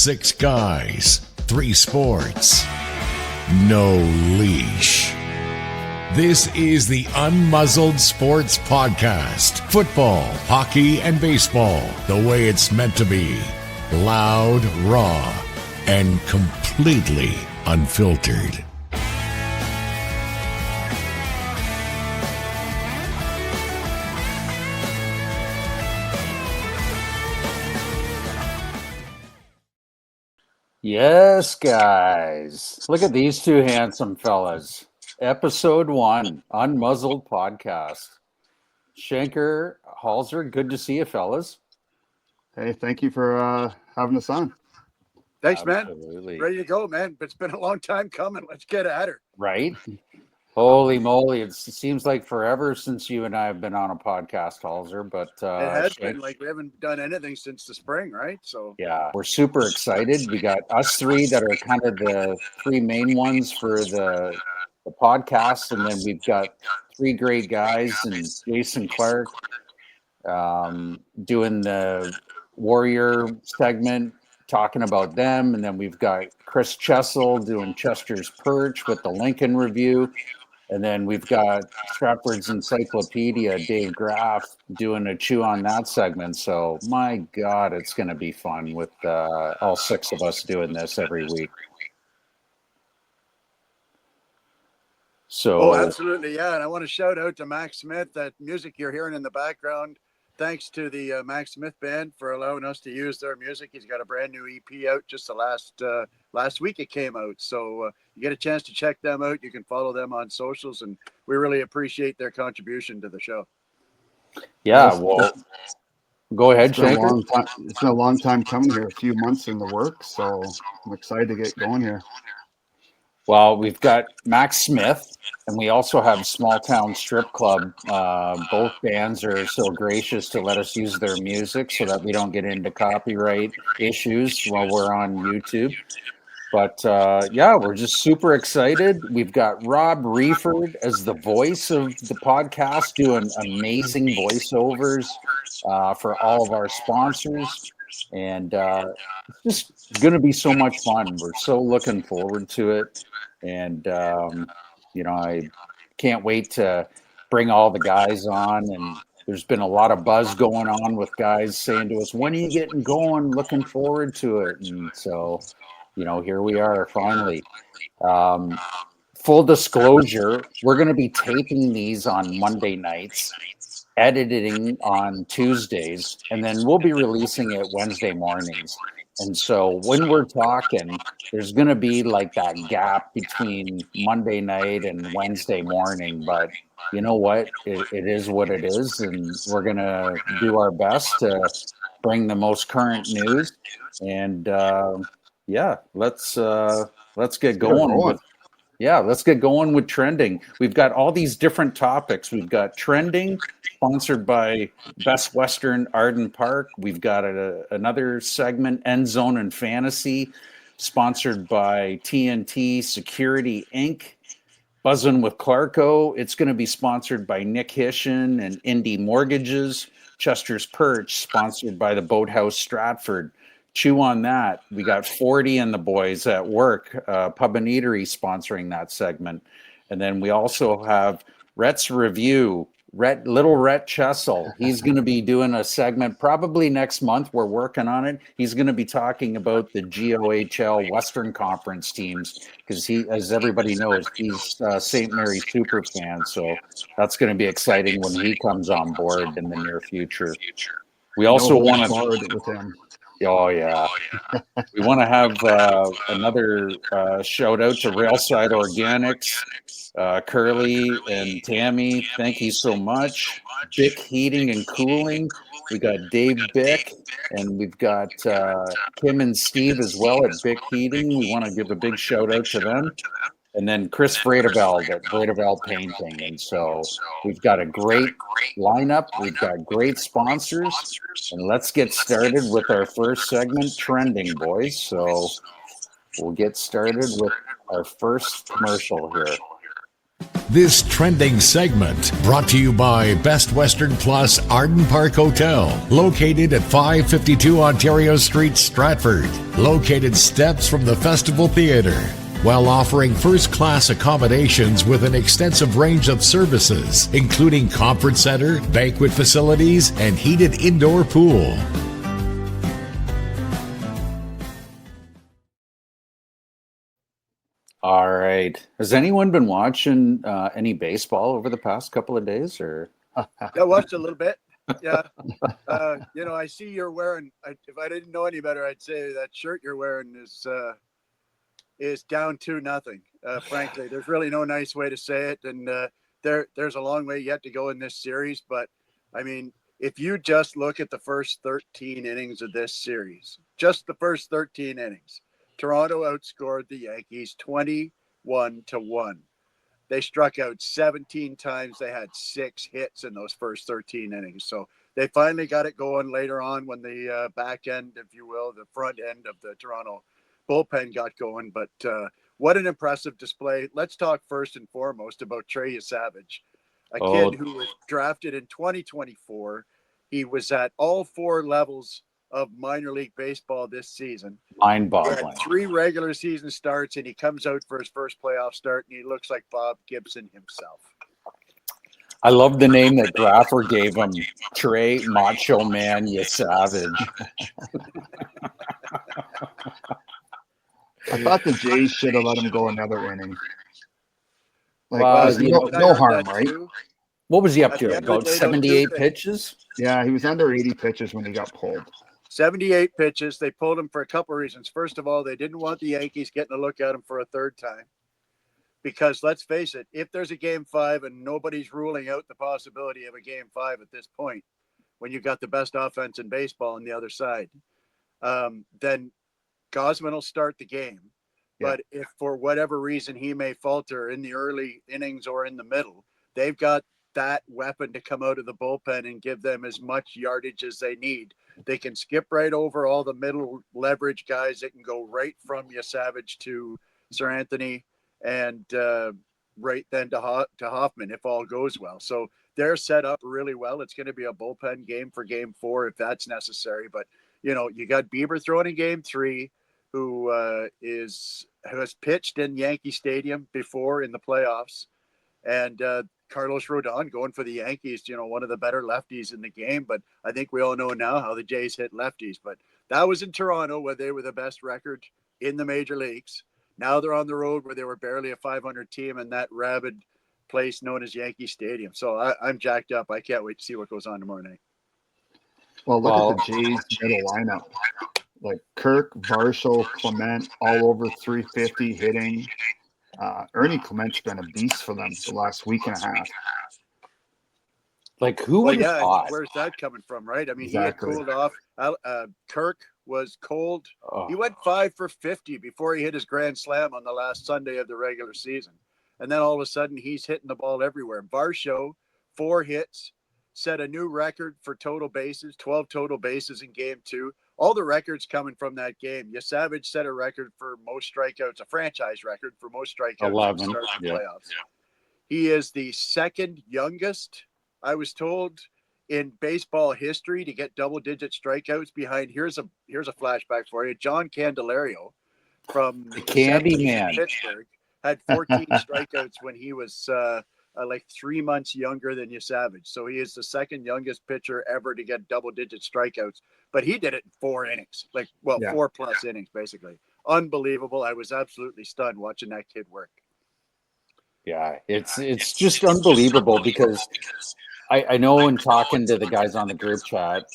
6 guys, 3 sports, no leash. This is the Unmuzzled Sports Podcast. Football, hockey, and baseball the way it's meant to be. Loud, raw, and completely unfiltered. Yes, guys. Look at these two handsome fellas. Episode 1, Unmuzzled Podcast. Schencker, Hawlzer, good to see you, fellas. Hey, thank you for having us on. Thanks, Absolutely. man. Ready to go, man. It's been a long time coming. Let's get at her. Right? Holy moly. It seems like forever since you and I have been on a podcast, Hawlzer, but It has Schenck, been like we haven't done anything since the spring, right? So yeah, we're super excited. We got us three that are kind of the 3 main ones for the podcast, and then we've got 3 great guys and Jason Clarke doing the Warrior segment, talking about them, and then we've got Chris Chessell doing Chester's Perch with the Lincoln review, and then we've got Stratford's Encyclopedia, Dave Graff, doing a chew on that segment. So my God, it's going to be fun with all 6 of us doing this every week. So, absolutely, yeah. And I want to shout out to Max Smith. That music you're hearing in the background, thanks to the Max Smith Band for allowing us to use their music. He's got a brand new EP out just the last week it came out. So you get a chance to check them out. You can follow them on socials, and we really appreciate their contribution to the show. yeah, well, go ahead, It's been, Schencker. it's been a long time coming here, a few months in the works, so I'm excited to get going here. Well, we've got Max Smith, and we also have Small Town Strip Club. Both bands are so gracious to let us use their music so that we don't get into copyright issues while we're on YouTube. But yeah, we're just super excited. We've got Rob Reeford as the voice of the podcast, doing amazing voiceovers for all of our sponsors. And it's just going to be so much fun. We're so looking forward to it. And, I can't wait to bring all the guys on. And there's been a lot of buzz going on with guys saying to us, when are you getting going? Looking forward to it. And so, here we are finally. Full disclosure, we're going to be taping these on Monday nights, editing on Tuesdays, and then we'll be releasing it Wednesday mornings. And so when we're talking, there's going to be like that gap between Monday night and Wednesday morning. But you know what? It is what it is. And we're going to do our best to bring the most current news. And yeah, let's get going. Let's get going with trending. We've got all these different topics. We've got trending, sponsored by Best Western Arden Park. We've got another segment, End Zone and Fantasy, sponsored by TNT Security Inc. Buzzing with Klarko. It's going to be sponsored by Nick Hishin and Indy Mortgages. Chester's Perch, sponsored by the Boathouse Stratford. Chew on that. We got 40 and the boys at work, Pub and Eatery, sponsoring that segment. And then we also have Rhett's Review, little Rhett Chessell. He's going to be doing a segment probably next month. We're working on it. He's going to be talking about the GOHL Western Conference teams because he, as everybody knows, he's St. Mary's super fan. So that's going to be exciting when he comes on board in the near future. We also want to with him. Oh, yeah. We want to have another shout out to Railside Organics, Curly and Tammy. Thank you so much. Bick Heating and Cooling. We got Dave Bick, and we've got Kim and Steve as well at Bick Heating. We want to give a big shout out to them. And then Chris Vredeveld at Vredeveld Painting. And so we've got a great lineup. We've got great sponsors. And let's get started with our first segment, Trending, boys. So we'll get started with our first commercial here. This trending segment brought to you by Best Western Plus Arden Park Hotel, located at 552 Ontario Street, Stratford, located steps from the Festival Theatre, while offering first-class accommodations with an extensive range of services, including conference center, banquet facilities, and heated indoor pool. All right. Has anyone been watching any baseball over the past couple of days? Or I watched a little bit. Yeah. I see you're wearing. If I didn't know any better, I'd say that shirt you're wearing is down to nothing. Frankly, there's really no nice way to say it, and there's a long way yet to go in this series. But I mean, if you just look at the first 13 innings of this series, just the first 13 innings, Toronto outscored the Yankees 21-1. They struck out 17 times. They had 6 hits in those first 13 innings. So they finally got it going later on when the back end, if you will, the front end of the Toronto bullpen got going. But what an impressive display. Let's talk first and foremost about Trey Savage, a kid who was drafted in 2024. He was at all 4 levels of minor league baseball this season. mind-boggling. 3 regular season starts, and he comes out for his first playoff start, and he looks like Bob Gibson himself. I love the name that Graffer gave him, Trey Macho Man Savage. I thought the Jays should have let him go another inning. Well, no harm, right? What was he up At to? the end of the About day, 78 pitches? Yeah, he was under 80 pitches when he got pulled. 78 pitches. They pulled him for a couple of reasons. First of all, they didn't want the Yankees getting a look at him for a third time. Because let's face it, if there's a game 5 and nobody's ruling out the possibility of a game 5 at this point, when you've got the best offense in baseball on the other side, then Gausman will start the game. Yeah. But if for whatever reason he may falter in the early innings or in the middle, they've got that weapon to come out of the bullpen and give them as much yardage as they need. They can skip right over all the middle leverage guys. They can go right from Savage to Sir Anthony and right then to Hoffman if all goes well. So they're set up really well. It's going to be a bullpen game for game 4 if that's necessary. But, you got Bieber throwing in game 3, who has pitched in Yankee Stadium before in the playoffs. And Carlos Rodon going for the Yankees, one of the better lefties in the game. But I think we all know now how the Jays hit lefties. But that was in Toronto, where they were the best record in the major leagues. Now they're on the road where they were barely a 500 team in that rabid place known as Yankee Stadium. So I'm jacked up. I can't wait to see what goes on tomorrow night. Well, look at the Jays middle lineup. Like Kirk, Varsho, Clement, all over 350 hitting. Ernie Clement's been a beast for them the last week and a half. Like, who would have thought? Where's that coming from, right? I mean, Exactly. He had cooled off. Kirk was cold. Oh. He went 5 for 50 before he hit his grand slam on the last Sunday of the regular season. And then all of a sudden, he's hitting the ball everywhere. Varsho, 4 hits, set a new record for total bases, 12 total bases in game 2. All the records coming from that game. Savage set a record for most strikeouts, a franchise record for most strikeouts 11. in the start of the Yeah. playoffs. He is the second youngest, I was told, in baseball history to get double-digit strikeouts behind. Here's a flashback for you. John Candelario from The Candy 70s Man. Pittsburgh had 14 strikeouts when he was like 3 months younger than Savage. So he is the second youngest pitcher ever to get double-digit strikeouts. But he did it in 4 innings, 4+ innings, basically. Unbelievable. I was absolutely stunned watching that kid work. Yeah, it's just unbelievable because I know in talking to the guys on the group chat,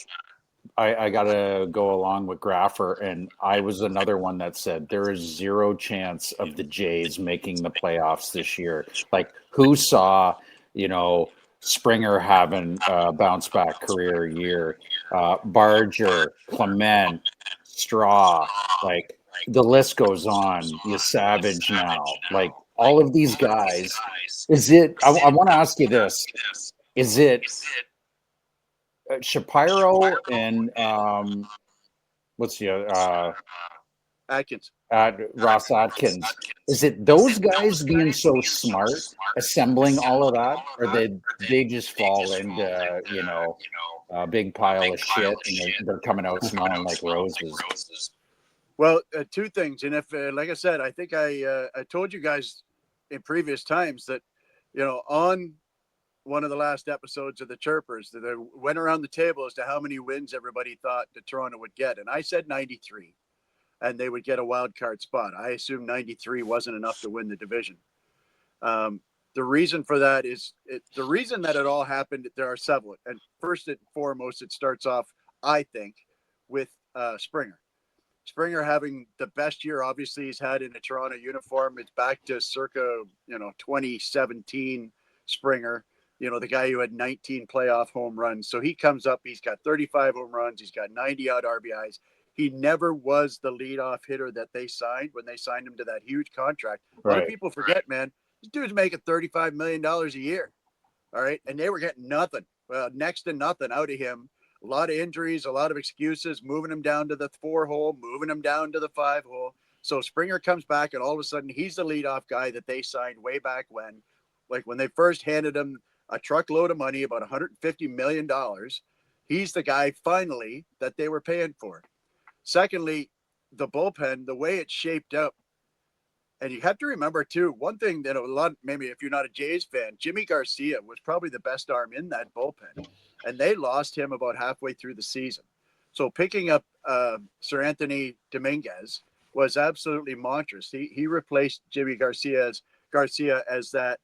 I got to go along with Graffer, and I was another one that said there is 0 chance of the Jays making the playoffs this year. Like, who saw, Springer having a bounce back career year, Barger, Clement, Straw, like the list goes on. Savage now, like all of these guys. Is it? I want to ask you this: is it Shapiro and what's the other? Atkins. Ross Atkins. Is it those guys being so smart, assembling all of that, or they just fall into a big pile of shit and they're coming out smelling like roses? Well, two things, and if like I said, I think I told you guys in previous times that on one of the last episodes of the Chirpers that went around the table as to how many wins everybody thought that Toronto would get, and I said 93. And they would get a wild card spot. I assume 93 wasn't enough to win the division. The reason for that is the reason that it all happened. There are several, and first and foremost, it starts off, I think, with Springer. Springer having the best year, obviously, he's had in a Toronto uniform. It's back to circa 2017 Springer. The guy who had 19 playoff home runs. So he comes up. He's got 35 home runs. He's got 90 odd RBIs. He never was the leadoff hitter that they signed when they signed him to that huge contract. A lot of people forget, man, this dude's making $35 million a year. All right. And they were getting nothing, next to nothing out of him. A lot of injuries, a lot of excuses, moving him down to the 4-hole, moving him down to the 5-hole. So Springer comes back, and all of a sudden he's the leadoff guy that they signed way back when. Like when they first handed him a truckload of money, about $150 million, he's the guy finally that they were paying for. Secondly, the bullpen, the way it's shaped up, and you have to remember too, one thing that a lot, maybe if you're not a Jays fan, Jimmy Garcia was probably the best arm in that bullpen, and they lost him about halfway through the season. So picking up Sir Anthony Dominguez was absolutely monstrous. He replaced Jimmy Garcia as that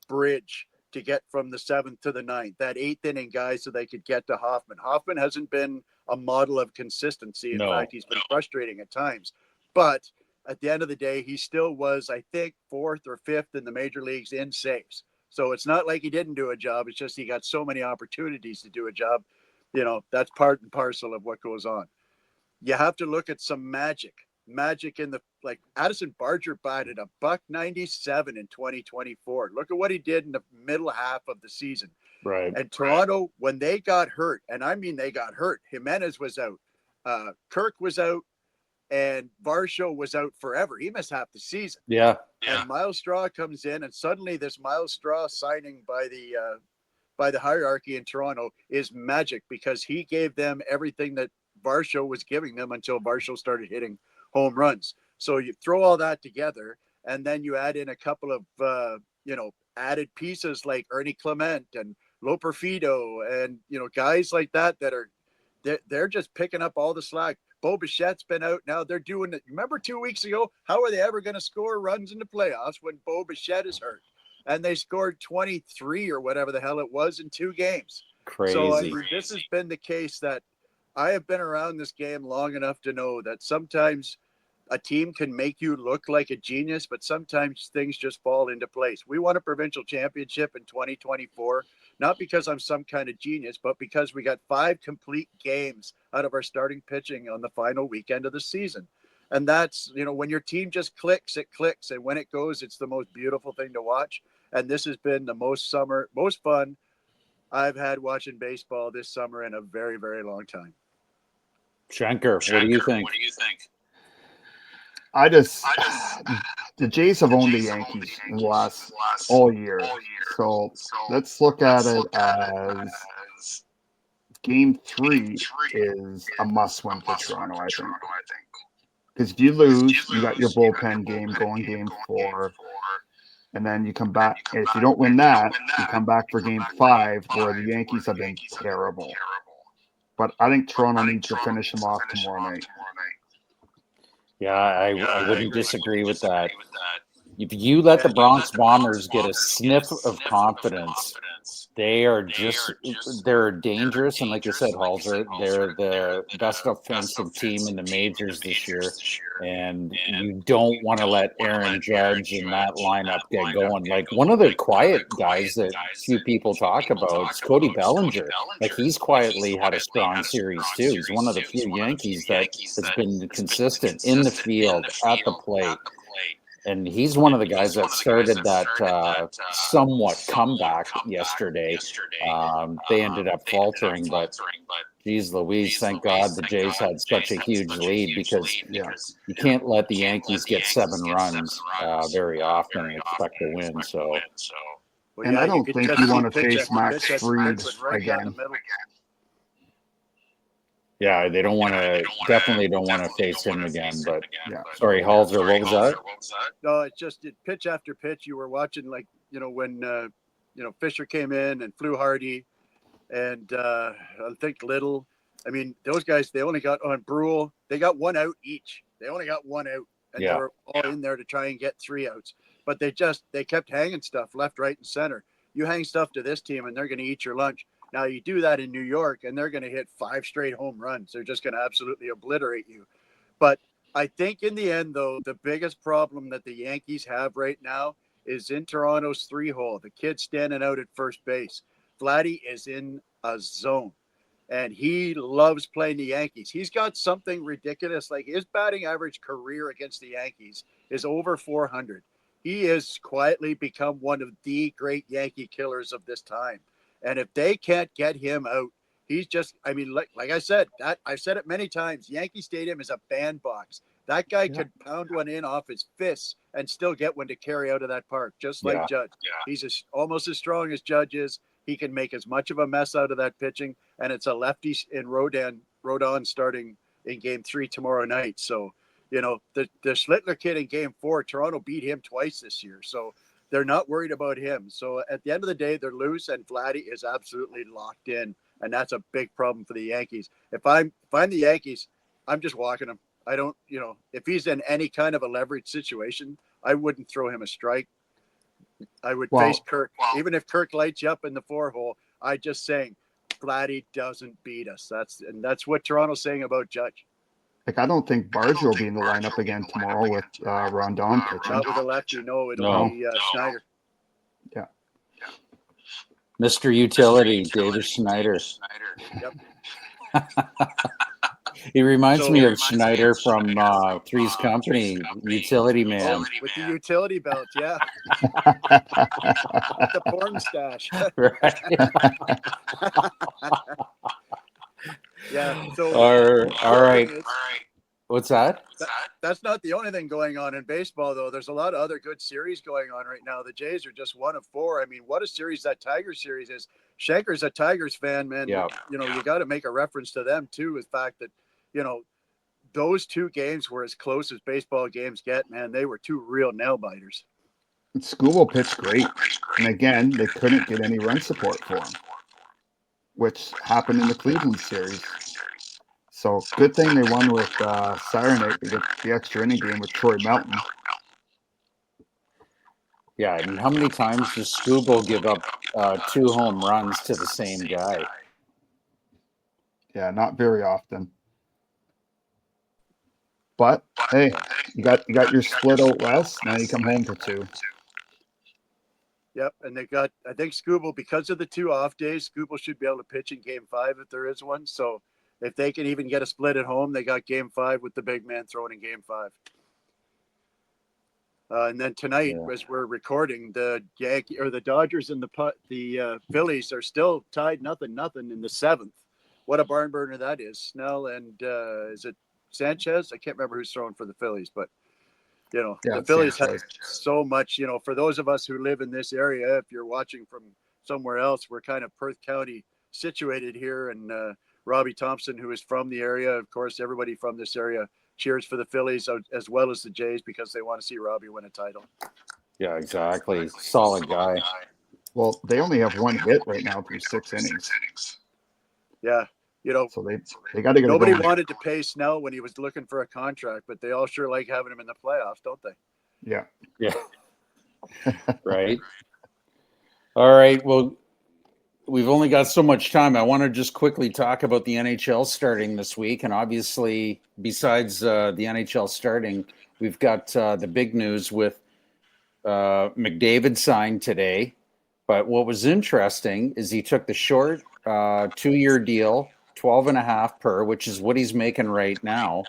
bridge to get from the 7th to the 9th, that 8th inning guy, so they could get to Hoffman. Hoffman hasn't been a model of consistency. In fact, he's been frustrating at times. But at the end of the day, he still was, I think, 4th or 5th in the major leagues in saves. So it's not like he didn't do a job. It's just he got so many opportunities to do a job. That's part and parcel of what goes on. You have to look at some magic in the, like Addison Barger batted $197 in 2024. Look at what he did in the middle half of the season. Right. And Toronto, when they got hurt, and I mean they got hurt, Jimenez was out, Kirk was out, and Varsho was out forever. He missed half the season. Yeah. And Miles Straw comes in, and suddenly this Miles Straw signing by the hierarchy in Toronto is magic, because he gave them everything that Varsho was giving them until Varsho started hitting home runs. So you throw all that together, and then you add in a couple of added pieces like Ernie Clement and Loperfido and guys like that are they're just picking up all the slack. Bo Bichette's been out now. They're doing it. Remember 2 weeks ago, how are they ever going to score runs in the playoffs when Bo Bichette is hurt? And they scored 23 or whatever the hell it was in 2 games. Crazy. So this has been the case that I have been around this game long enough to know that sometimes a team can make you look like a genius, but sometimes things just fall into place. We won a provincial championship in 2024, not because I'm some kind of genius, but because we got 5 complete games out of our starting pitching on the final weekend of the season. And that's, when your team just clicks, it clicks. And when it goes, it's the most beautiful thing to watch. And this has been the most fun I've had watching baseball this summer in a very, very long time. Schencker, what do you think? The Jays have owned the Yankees in the last all year. So let's look at it as Game 3 is a must-win for Toronto, I think. Because if you lose, you got your bullpen game going Game 4. And then you come back. If you don't win that, you come back for Game 5, where the Yankees have been terrible. But I think Toronto needs to finish them off tomorrow night. Yeah, I wouldn't disagree with that. If you let the Bronx Bombers get a sniff of confidence, they're dangerous. And like you said, Hawlzer, they're the best offensive team in the majors this year. And you don't want to let Aaron Judge and that lineup get going. Like, one of the quiet guys that few people talk about is Cody Bellinger. Like, he's quietly had a strong series too. He's one of the few Yankees that has been consistent in the field, at the plate. And he's one of the guys that started that somewhat comeback yesterday. They ended up faltering, but Geez Louise, thank God the Jays had such a huge lead, because you can't let the Yankees get 7 runs very often and expect to win. So, Well, And yeah, I you don't could think just you see want to pitch face after Max pitch after Fried pitch right down the again. middle. yeah, they don't want to, definitely don't want to face him again. But Yeah. sorry, Hawlzer, what was that? No, it's just pitch after pitch. You were watching, like, when Fisher came in and flew Hardy, and I think Little. I mean, those guys, they only got on Brule. They got 1 out each. They only got 1 out, and they were all in there to try and get 3 outs. But they kept hanging stuff left, right, and center. You hang stuff to this team, and they're going to eat your lunch. Now you do that in New York, and they're going to hit 5 straight home runs. They're just going to absolutely obliterate you. But I think in the end, though, the biggest problem that the Yankees have right now is in Toronto's 3-hole. The kid standing out at first base. Vladdy is in a zone, and he loves playing the Yankees. He's got something ridiculous. Like, his batting average career against the Yankees is over 400. He has quietly become one of the great Yankee killers of this time. And if they can't get him out, he's just, I mean, like I said, I've said it many times, Yankee Stadium is a bandbox. That guy could pound one in off his fists and still get one to carry out of that park, just like Judge. He's almost as strong as Judge is. He can make as much of a mess out of that pitching, and it's a lefty in Rodon starting in Game 3 tomorrow night. So, the Schlittler kid in Game 4, Toronto beat him twice this year. So they're not worried about him. So at the end of the day, they're loose, and Vladdy is absolutely locked in, and that's a big problem for the Yankees. If I'm the Yankees, I'm just walking him. I don't, if he's in any kind of a leverage situation, I wouldn't throw him a strike. I would face Kirk. Even if Kirk lights you up in the 4-hole, I just saying, Vladdy doesn't beat us. That's what Toronto's saying about Judge. Like, I don't think Barger will be in the lineup again tomorrow with Rondon pitching. Not with a lefty, no. It'll be Schneider. Yeah. Mr. Utility, David Schneider. Yep. He reminds me of Schneider from Three's Company, Utility Man. With the utility belt, yeah. The porn stash. Yeah. So all right. What's that? That's not the only thing going on in baseball, though. There's a lot of other good series going on right now. The Jays are just 1 of 4. I mean, what a series that Tigers series is. Schencker's a Tigers fan, man. Yeah. You got to make a reference to them, too, with the fact that, those 2 games were as close as baseball games get, man. They were 2 real nail biters. Skubal pitched great. And again, they couldn't get any run support for him, which happened in the Cleveland series. So good thing they won with Sirenate to get the extra inning game with Troy Melton. Yeah, and how many times does Skubal give up 2 home runs to the same guy? Yeah, not very often. But hey, you got your split out west. Now you come home for 2. Yep, and they got, I think Skubal, because of the 2 off days, Skubal should be able to pitch in Game 5 if there is one. So if they can even get a split at home, they got Game 5 with the big man throwing in Game 5. And then tonight, as we're recording, the Dodgers and the Phillies are still tied 0-0 in the 7th. What a barn burner that is! Snell and is it Sanchez? I can't remember who's throwing for the Phillies, but the Phillies have so much. For those of us who live in this area, if you're watching from somewhere else, we're kind of Perth County situated here, and Robbie Thompson, who is from the area, of course, everybody from this area cheers for the Phillies as well as the Jays because they want to see Robbie win a title. Yeah, exactly. Solid guy. Well, they only have 1 hit right now through 6 innings. Yeah. So they got to get nobody wanted to pay Snell when he was looking for a contract, but they all sure like having him in the playoffs, don't they? Yeah. Yeah. Right. All right. Well, we've only got so much time. I want to just quickly talk about the NHL starting this week. And obviously, besides the NHL starting, we've got the big news with McDavid signed today. But what was interesting is he took the short 2-year deal, 12.5 per, which is what he's making right now.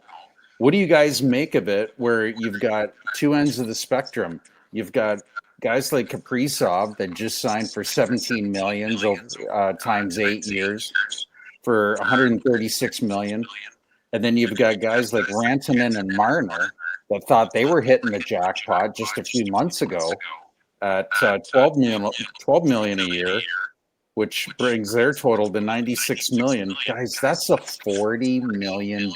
What do you guys make of it, where you've got 2 ends of the spectrum? You've got guys like Kaprizov that just signed for $17 million times 8 years, for 136 million. And then you've got guys like Rantanen and Marner that thought they were hitting the jackpot just a few months ago at 12 million a year, which brings their total to 96 million. Guys, that's a $40 million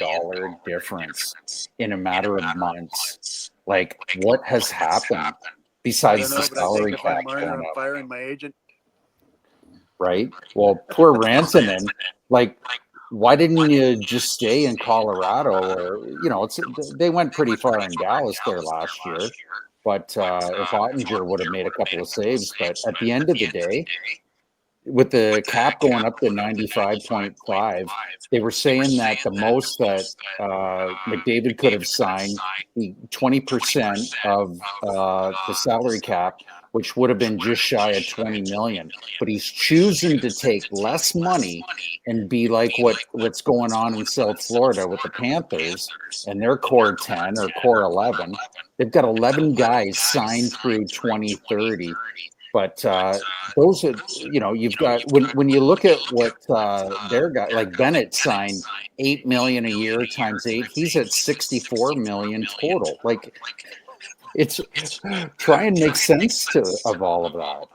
difference in a matter of months. Like, what has happened I besides don't the know, but I think salary if cap I'm Marner, going I'm up? firing my agent. Right? Well, poor Rantanen. Like, why didn't you just stay in Colorado? Or, you know, they went pretty far in Dallas there last year. But if Ottinger would have made a couple of saves, but at the end of the day, with the cap going up to 95.5, they were saying that the most that McDavid could have signed, 20% of the salary cap, which would have been just shy of 20 million. But he's choosing to take less money and be like what's going on in South Florida with the Panthers and their core 10 or core 11. They've got 11 guys signed through 2030. But those are, you know, you've got when you look at what their guy like Bennett signed 8 million a year times 8, he's at 64 million total. Like, it's try and make sense of all of that.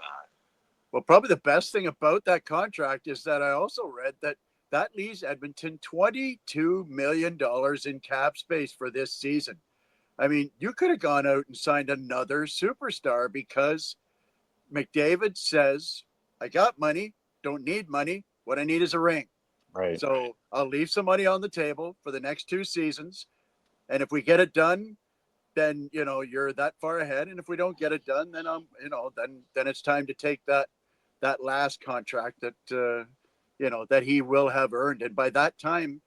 Well, probably the best thing about that contract is that I also read that leaves Edmonton $22 million in cap space for this season. I mean, you could have gone out and signed another superstar because McDavid says, I got money, don't need money. What I need is a ring. Right. So I'll leave some money on the table for the next 2 seasons. And if we get it done, then, you know, you're that far ahead. And if we don't get it done, then then it's time to take that last contract that, that he will have earned. And by that time,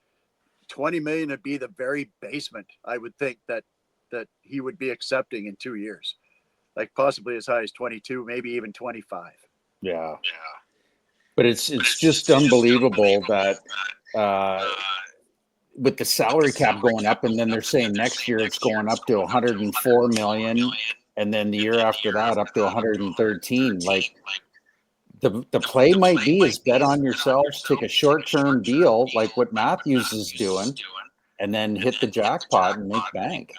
20 million would be the very basement, I would think, that he would be accepting in 2 years. Like possibly as high as 22, maybe even 25. Yeah. But it's just unbelievable that with the salary cap going up, and then they're saying next year it's going up to 104 million, and then the year after that up to 113. Like, the play might be is bet on yourselves, take a short-term deal like what Matthews is doing, and then hit the jackpot and make bank.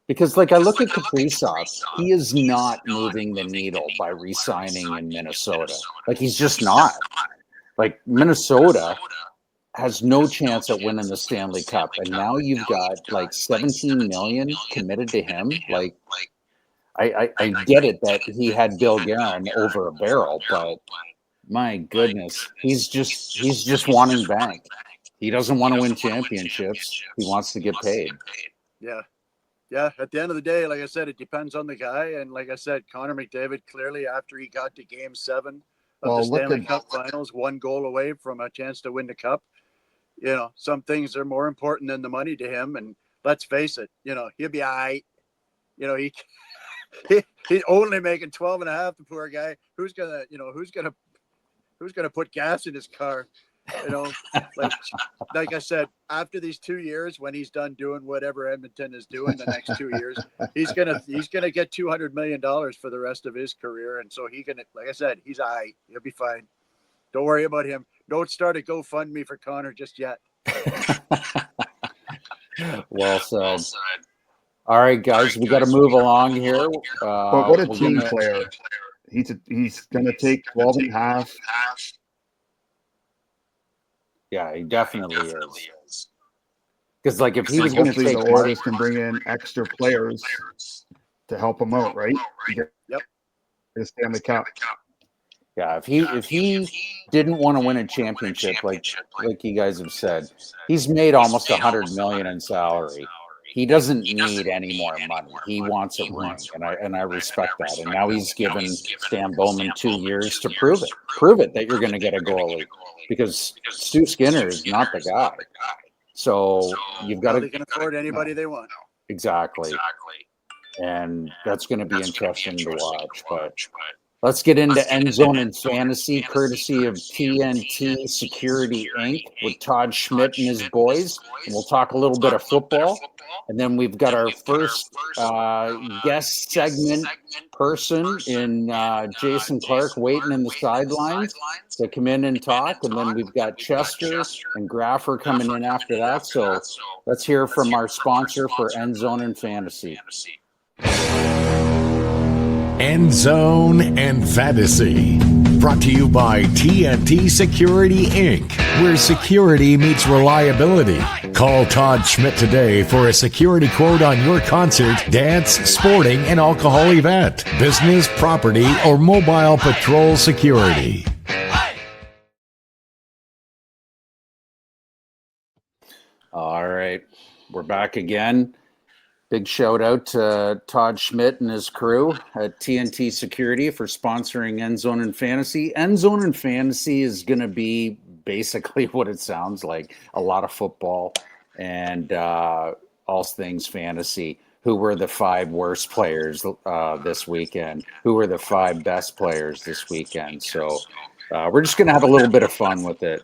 Because, like, I look at Kaprizov, he is not moving the needle by re-signing in Minnesota. Like, he's just not. Like, Minnesota has no chance at winning the Stanley Cup, and now you've got like 17 million committed to him. Like, I get it that he had Bill Guerin over a barrel, but my goodness, he's just wanting bank. He doesn't want to win championships. He wants to get paid. Yeah. Yeah, at the end of the day, like I said, it depends on the guy. And like I said, Connor McDavid, clearly after he got to Game 7 of the Stanley Cup Finals, 1 goal away from a chance to win the Cup. You know, some things are more important than the money to him. And let's face it, you know, he'll be all right. You know, he's only making 12 and a half, the poor guy. Who's gonna put gas in his car? You know, like I said, after these 2 years, when he's done doing whatever Edmonton is doing the next 2 years, he's gonna get $200 million for the rest of his career. And so like I said, he's all right. He'll be fine. Don't worry about him. Don't start a GoFundMe for Connor just yet. Well said. All right, guys, we got to move along here. But what a team player. He's going to take 12 and a half. Yeah, he definitely is. Because, like, if he was going to take the Oilers can bring in extra players to help him out, right? Yep. The Stanley Cup. Yeah, if he didn't want to win a championship, like you guys have said, he's made almost $100 million in salary. He doesn't need any more money. He wants a ring, and I respect that. And now he's given Stan Bowman 2 years to prove it. Prove it that you're going to get a goalie, because Stu Skinner is not the guy. So you've got to. They can afford anybody they want. Exactly. And that's going to be interesting to watch. But Let's get into End Zone and Fantasy, courtesy of TNT Security Inc. with Todd Schmidt and his boys. And we'll talk a little bit of football. And then we've got our first guest segment person in Jason Clarke waiting in the sidelines to come in and talk. And then we've got Chester and Graffer coming in after that. So let's hear from our sponsor for End Zone and Fantasy. End Zone and Fantasy. Brought to you by TNT Security Inc., where security meets reliability. Call Todd Schmidt today for a security quote on your concert, dance, sporting, and alcohol event, business, property, or mobile patrol security. All right, we're back again. Big shout out to Todd Schmidt and his crew at TNT Security for sponsoring End Zone and Fantasy. End Zone and Fantasy is going to be basically what it sounds like, a lot of football and all things fantasy. Who were the 5 worst players this weekend? Who were the 5 best players this weekend? So we're just going to have a little bit of fun with it.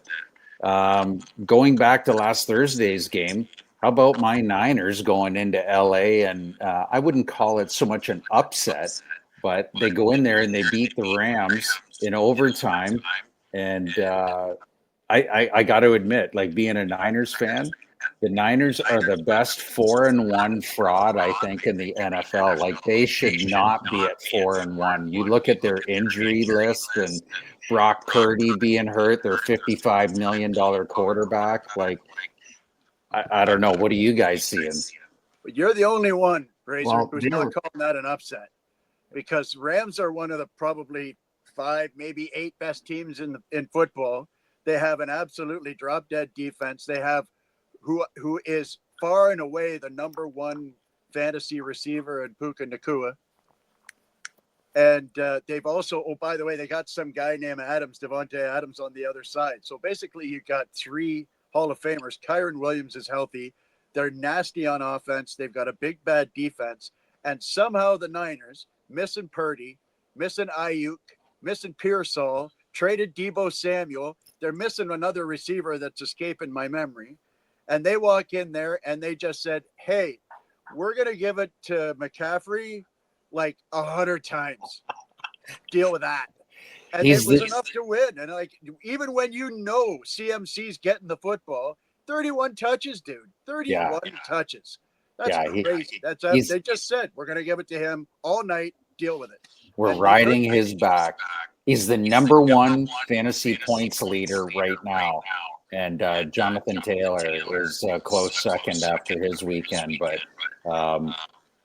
Going back to last Thursday's game, how about my Niners going into LA? And I wouldn't call it so much an upset, but they go in there and they beat the Rams in overtime. And I got to admit, like being a Niners fan, the Niners are the best 4-1 fraud, I think, in the NFL. Like they should not be at 4-1. You look at their injury list and Brock Purdy being hurt, their $55 million quarterback. Like, I don't know. What are you guys seeing? But you're the only one, Razer, Well, who's not calling that an upset, because Rams are one of the probably 5, maybe 8 best teams in football. They have an absolutely drop-dead defense. They have who is far and away the number 1 fantasy receiver in Puka Nacua. And they've also, oh, by the way, they got some guy named Devontae Adams on the other side. So basically you've got 3 Hall of Famers. Kyron Williams is healthy. They're nasty on offense. They've got a big, bad defense. And somehow the Niners, missing Purdy, missing Ayuk, missing Pearsall, traded Deebo Samuel. They're missing another receiver that's escaping my memory. And they walk in there and they just said, hey, we're going to give it to McCaffrey like 100 times. Deal with that. And it was enough to win. And like, even when CMC's getting the football, 31 touches, dude. 31 touches. That's crazy. They just said, we're going to give it to him all night. Deal with it. We're riding his back. He's the number 1 fantasy points leader right now. And Jonathan Taylor is a close second after his weekend. But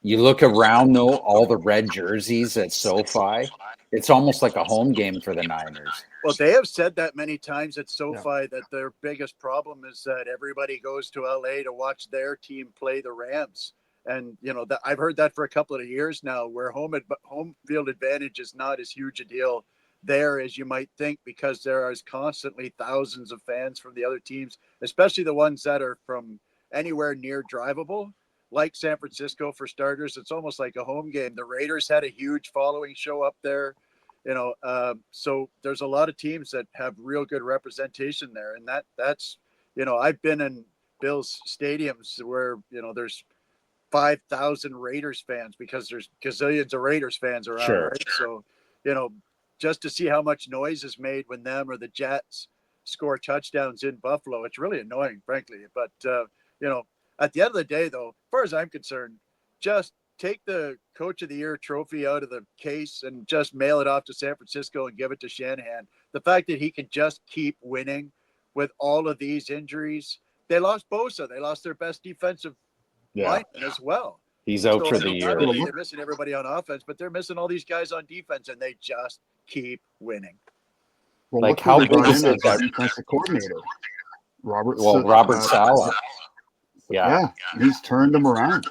you look around, though, all the red jerseys at SoFi, it's almost like a home game for the Niners. Well, they have said that many times at SoFi that their biggest problem is that everybody goes to LA to watch their team play the Rams. And, I've heard that for a couple of years now, where home field advantage is not as huge a deal there as you might think, because there are constantly thousands of fans from the other teams, especially the ones that are from anywhere near drivable, like San Francisco for starters. It's almost like a home game. The Raiders had a huge following show up there, so there's a lot of teams that have real good representation there. And that's, I've been in Bills stadiums where, there's 5,000 Raiders fans because there's gazillions of Raiders fans around. Sure. Right? So, just to see how much noise is made when them or the Jets score touchdowns in Buffalo, it's really annoying, frankly. But, at the end of the day, though, as far as I'm concerned, just take the Coach of the Year trophy out of the case and just mail it off to San Francisco and give it to Shanahan. The fact that he can just keep winning with all of these injuries. They lost Bosa. They lost their best defensive lineman as well. He's out for the year. Not only they're missing everybody on offense, but they're missing all these guys on defense, and they just keep winning. Well, like how big is that defensive coordinator? Robert Saleh. Yeah, he's turned them around.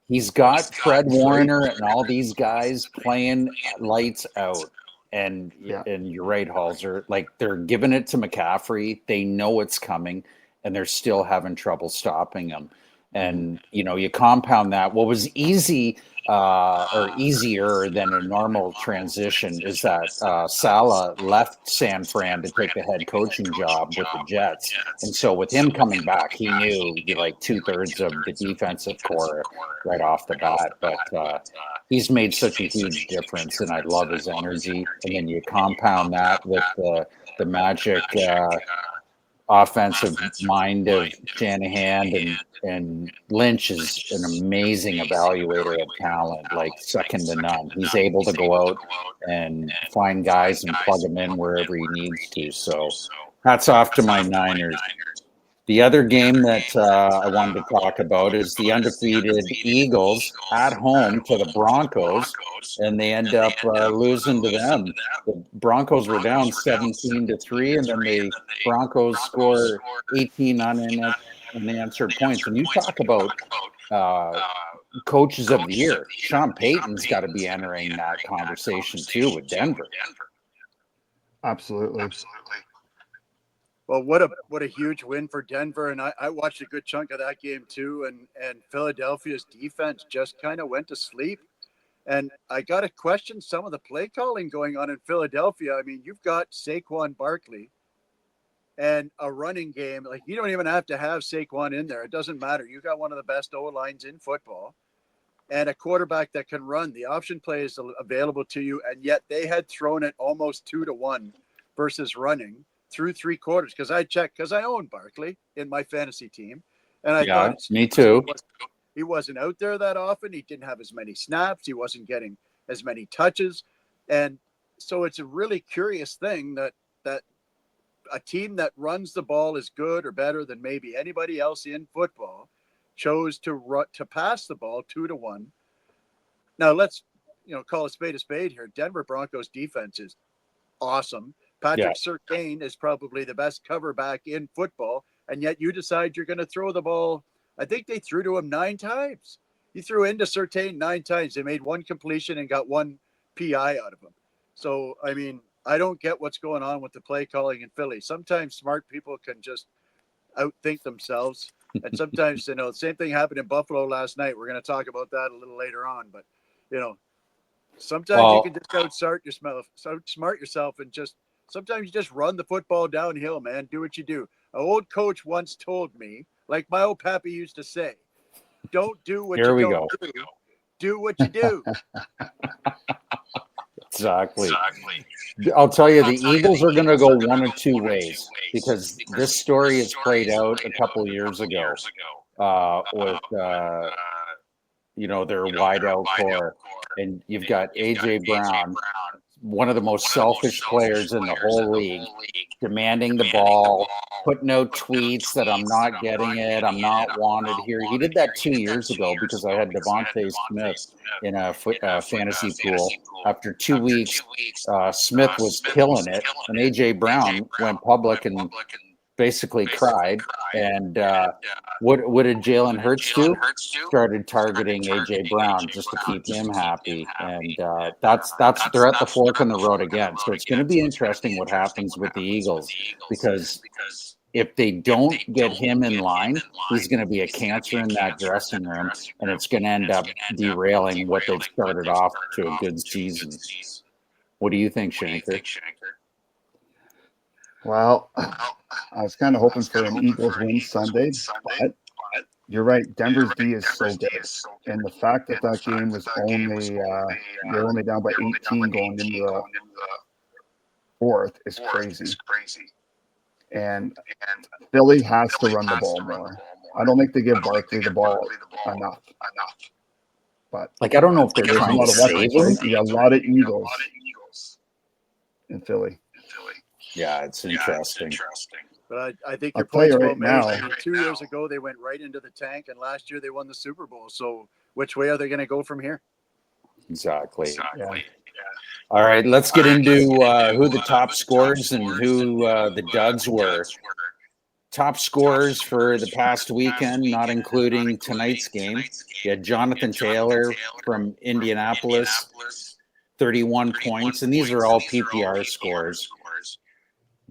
He's got Fred Warner and all these guys playing lights out. And you're right, Hawlzer. Like, they're giving it to McCaffrey. They know it's coming, and they're still having trouble stopping him. And, you compound that. What was easy or easier than a normal transition is that Salah left San Fran to take the head coaching job with the Jets. And so with him coming back, he knew like 2/3 of the defensive core right off the bat. But he's made such a huge difference, and I love his energy. And then you compound that with the magic offensive mind of Shanahan, and Lynch is an amazing evaluator of talent, like second to none. He's able to go out and find guys and plug them in wherever he needs to. So hats off to my Niners. The other game that I wanted to talk about is the undefeated Eagles at home to the Broncos, and they end up losing to them. The Broncos were down 17-3, and then the Broncos score 18 unanswered points. And you talk about coaches of the year. Sean Payton's got to be entering that conversation too with Denver. Absolutely. Well, what a huge win for Denver, and I watched a good chunk of that game too. And Philadelphia's defense just kind of went to sleep. And I got to question some of the play calling going on in Philadelphia. I mean, you've got Saquon Barkley and a running game. Like, you don't even have to have Saquon in there. It doesn't matter. You got one of the best O-lines in football and a quarterback that can run. The option play is available to you, and yet they had thrown it almost 2-1 versus running through 3 quarters. Because I checked, because I own Barkley in my fantasy team, and I thought, me too. He wasn't out there that often. He didn't have as many snaps. He wasn't getting as many touches, and so it's a really curious thing that a team that runs the ball is good or better than maybe anybody else in football chose to pass the ball 2-1. Now let's call a spade here. Denver Broncos defense is awesome. Patrick Surtain is probably the best cover back in football, and yet you decide you're going to throw the ball. I think they threw to him 9 times. He threw into Surtain 9 times. They made 1 completion and got 1 PI out of him. So, I mean, I don't get what's going on with the play calling in Philly. Sometimes smart people can just outthink themselves. And sometimes, the same thing happened in Buffalo last night. We're going to talk about that a little later on. But, sometimes you can just outsmart yourself and sometimes you just run the football downhill, man. Do what you do. An old coach once told me, like my old pappy used to say, don't do what you don't do. Do what you do. Exactly. I'll tell you, the Eagles are going to go one of 2 ways, because this story is played out a couple years ago with their wide out core, and you've got AJ Brown, one of the most selfish players in the whole league, demanding the ball, putting out tweets that I'm not getting it, I'm not wanted here. He did that 2 years ago because I had Devontae Smith in a fantasy pool. After 2 weeks, Smith was killing it, and AJ Brown went public and basically cried. And what did Jalen Hurts do? Started targeting AJ Brown just to keep him happy. And that's they're at the fork in the road again. So it's going to be interesting what happens with the Eagles, because if they don't get him in line, he's going to be a cancer in that dressing room, and it's going to end up derailing what they've started off to a good season. What do you think, Schencker? Well, I was kind of hoping for an Eagles win Sunday, but you're right. Denver's D is so good, and the fact that game was they're only down by 18 going into the 4th is crazy. And Philly has to run the ball more. I don't think they give Barkley the ball enough. But I don't know if they're trying to save him. Right? You got a lot of Eagles in Philly. Yeah, it's interesting. But I think your point's well made. I mean, 2 years ago, they went right into the tank, and last year they won the Super Bowl. So which way are they going to go from here? Exactly. Yeah. All right, let's get into who the top scorers and who the duds were. Top scorers for the past weekend, not including tonight's game. You had Jonathan Taylor from Indianapolis, 31 points, and these are all PPR scores.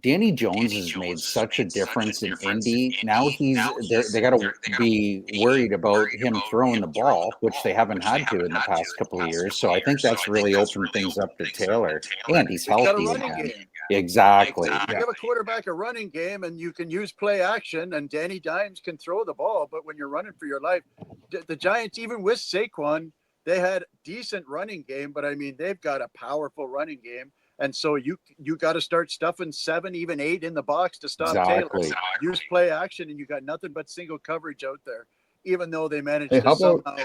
Danny Jones has made such a difference in Indy. Now they got to be worried about him throwing the ball, which they haven't had to in the past couple of years. So I think that's really opened things up to Taylor, and he's got a healthy running again. game. Exactly. You give a quarterback a running game, and you can use play action, and Danny Dimes can throw the ball. But when you're running for your life, the Giants, even with Saquon, they had decent running game. But I mean, they've got a powerful running game. And so you got to start stuffing 7, even 8 in the box to stop Taylor. Use play action, and you got nothing but single coverage out there. Even though they managed to somehow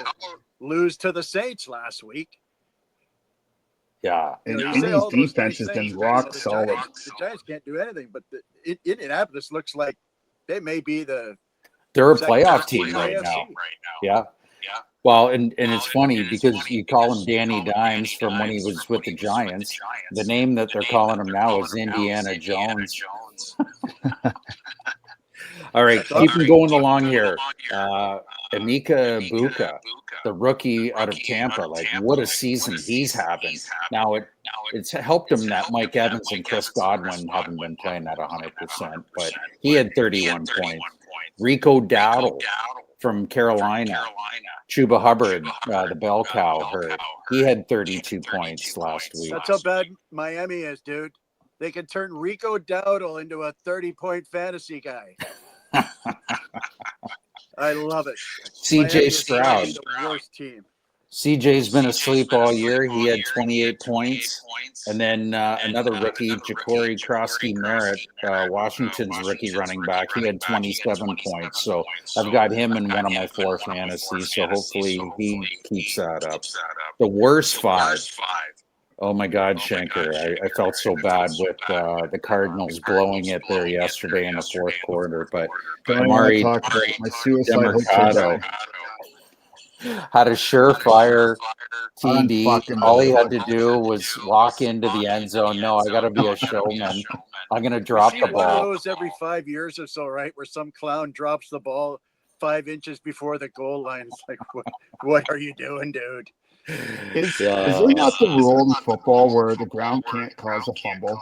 lose to the Saints last week. Yeah, and Indy's defense has been rock solid. The Giants can't do anything, but Indianapolis looks like they may be they're a playoff team right now. Yeah. Well, and it's funny because you call him Danny Dimes from when he was with the Giants. The name that they're calling him now is Indiana Jones. All right, keeping going along here. Emeka Buka, the rookie out of Tampa, like what a season he's having. Now it's helped him that Mike Evans and Chris Godwin haven't been playing at 100%, but he had 31 points. Rico Dowdle from Carolina. Chuba Hubbard, the bell cow, hurt. He had 32 points last week. That's how bad Miami is, dude. They can turn Rico Dowdle into a 30-point fantasy guy. I love it. CJ Stroud. The worst team. CJ's been asleep all year. He had 28 points. And then another rookie, Ja'Cory Krosky-Merritt, Washington's rookie running back. He had 27 points. So I've got him in one of my 4 fantasies. So hopefully he keeps that up. The worst 5. Oh, my God, Schencker. I felt so bad with the Cardinals blowing it there yesterday in the fourth quarter. But Amari Demercado had a surefire TD. All he had to do was walk into the end zone. No, I got to be a showman. I'm going to drop the ball. One of those every 5 years or so, right, where some clown drops the ball 5 inches before the goal line. It's like, what are you doing, dude? Is there not the rule in football where the ground can't cause a fumble?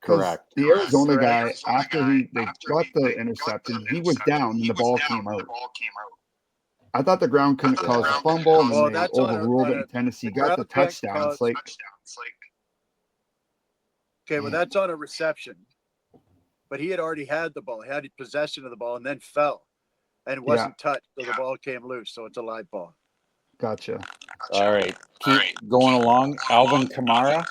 Correct. The Arizona guy, after they got the interception, he was down and the ball came out. I thought the ground couldn't cause a fumble, and then they overruled it, and Tennessee got the touchdown. It's like, okay, well, that's on a reception. But he had already had the ball. He had possession of the ball and then fell. And it wasn't touched, so the ball came loose. So it's a live ball. Gotcha. All right. Keep going along. Alvin Kamara.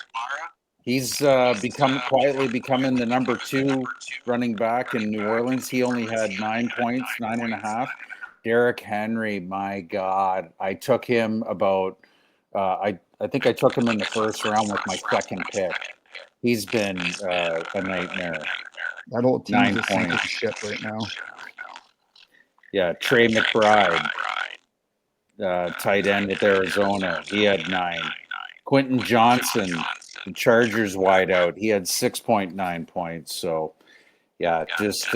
He's quietly becoming the number 2 running back in New Orleans. He only had 9 points, 9.5. Derrick Henry, my God. I took him about I think I took him in the first round with my second pick. He's been a nightmare. That whole team 9 just sinking points. ship right now. Yeah, Trey McBride, tight end with Arizona. He had 9. Quentin Johnson, the Chargers wideout. He had 6.9 points. So, yeah, just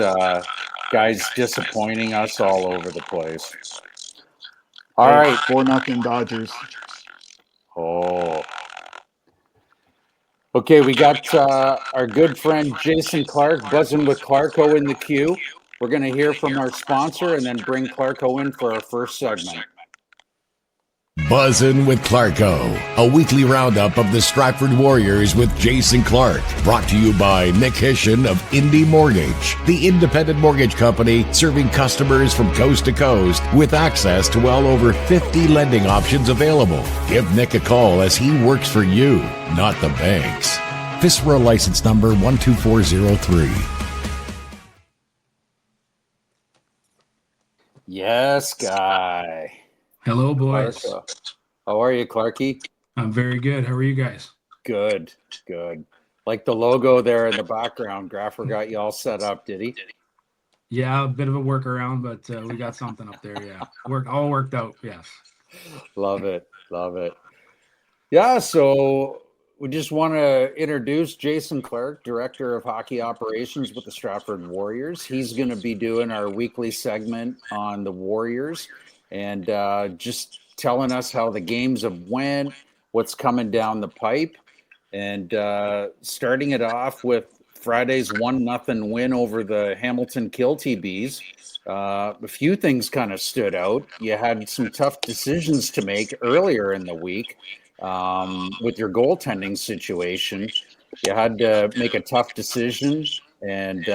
guys disappointing us all over the place. All right. 4-0 Dodgers. Oh. Okay, we got our good friend Jason Clarke buzzing with Klarko in the queue. We're going to hear from our sponsor and then bring Klarko in for our first segment. Buzzin' with Klarko, a weekly roundup of the Stratford Warriors with Jason Clarke, brought to you by Nick Hishin of Indy Mortgage, the independent mortgage company serving customers from coast to coast with access to well over 50 lending options available. Give Nick a call as he works for you, not the banks. FISRA license number 12403. Yes, guy. Hello, boys. Klarko. How are you, Clarky? I'm very good. How are you guys? Good. Like the logo there in the background, Graffer got you all set up, did he? Yeah, a bit of a workaround, but we got something up there. Yeah, all worked out. Yes. Love it. Yeah, so we just want to introduce Jason Clarke, Director of Hockey Operations with the Stratford Warriors. He's going to be doing our weekly segment on the Warriors and just telling us how the games have went, what's coming down the pipe, and starting it off with Friday's 1-0 win over the Hamilton Kilty Bees. A few things kind of stood out. You had some tough decisions to make earlier in the week with your goaltending situation. You had to make a tough decision, and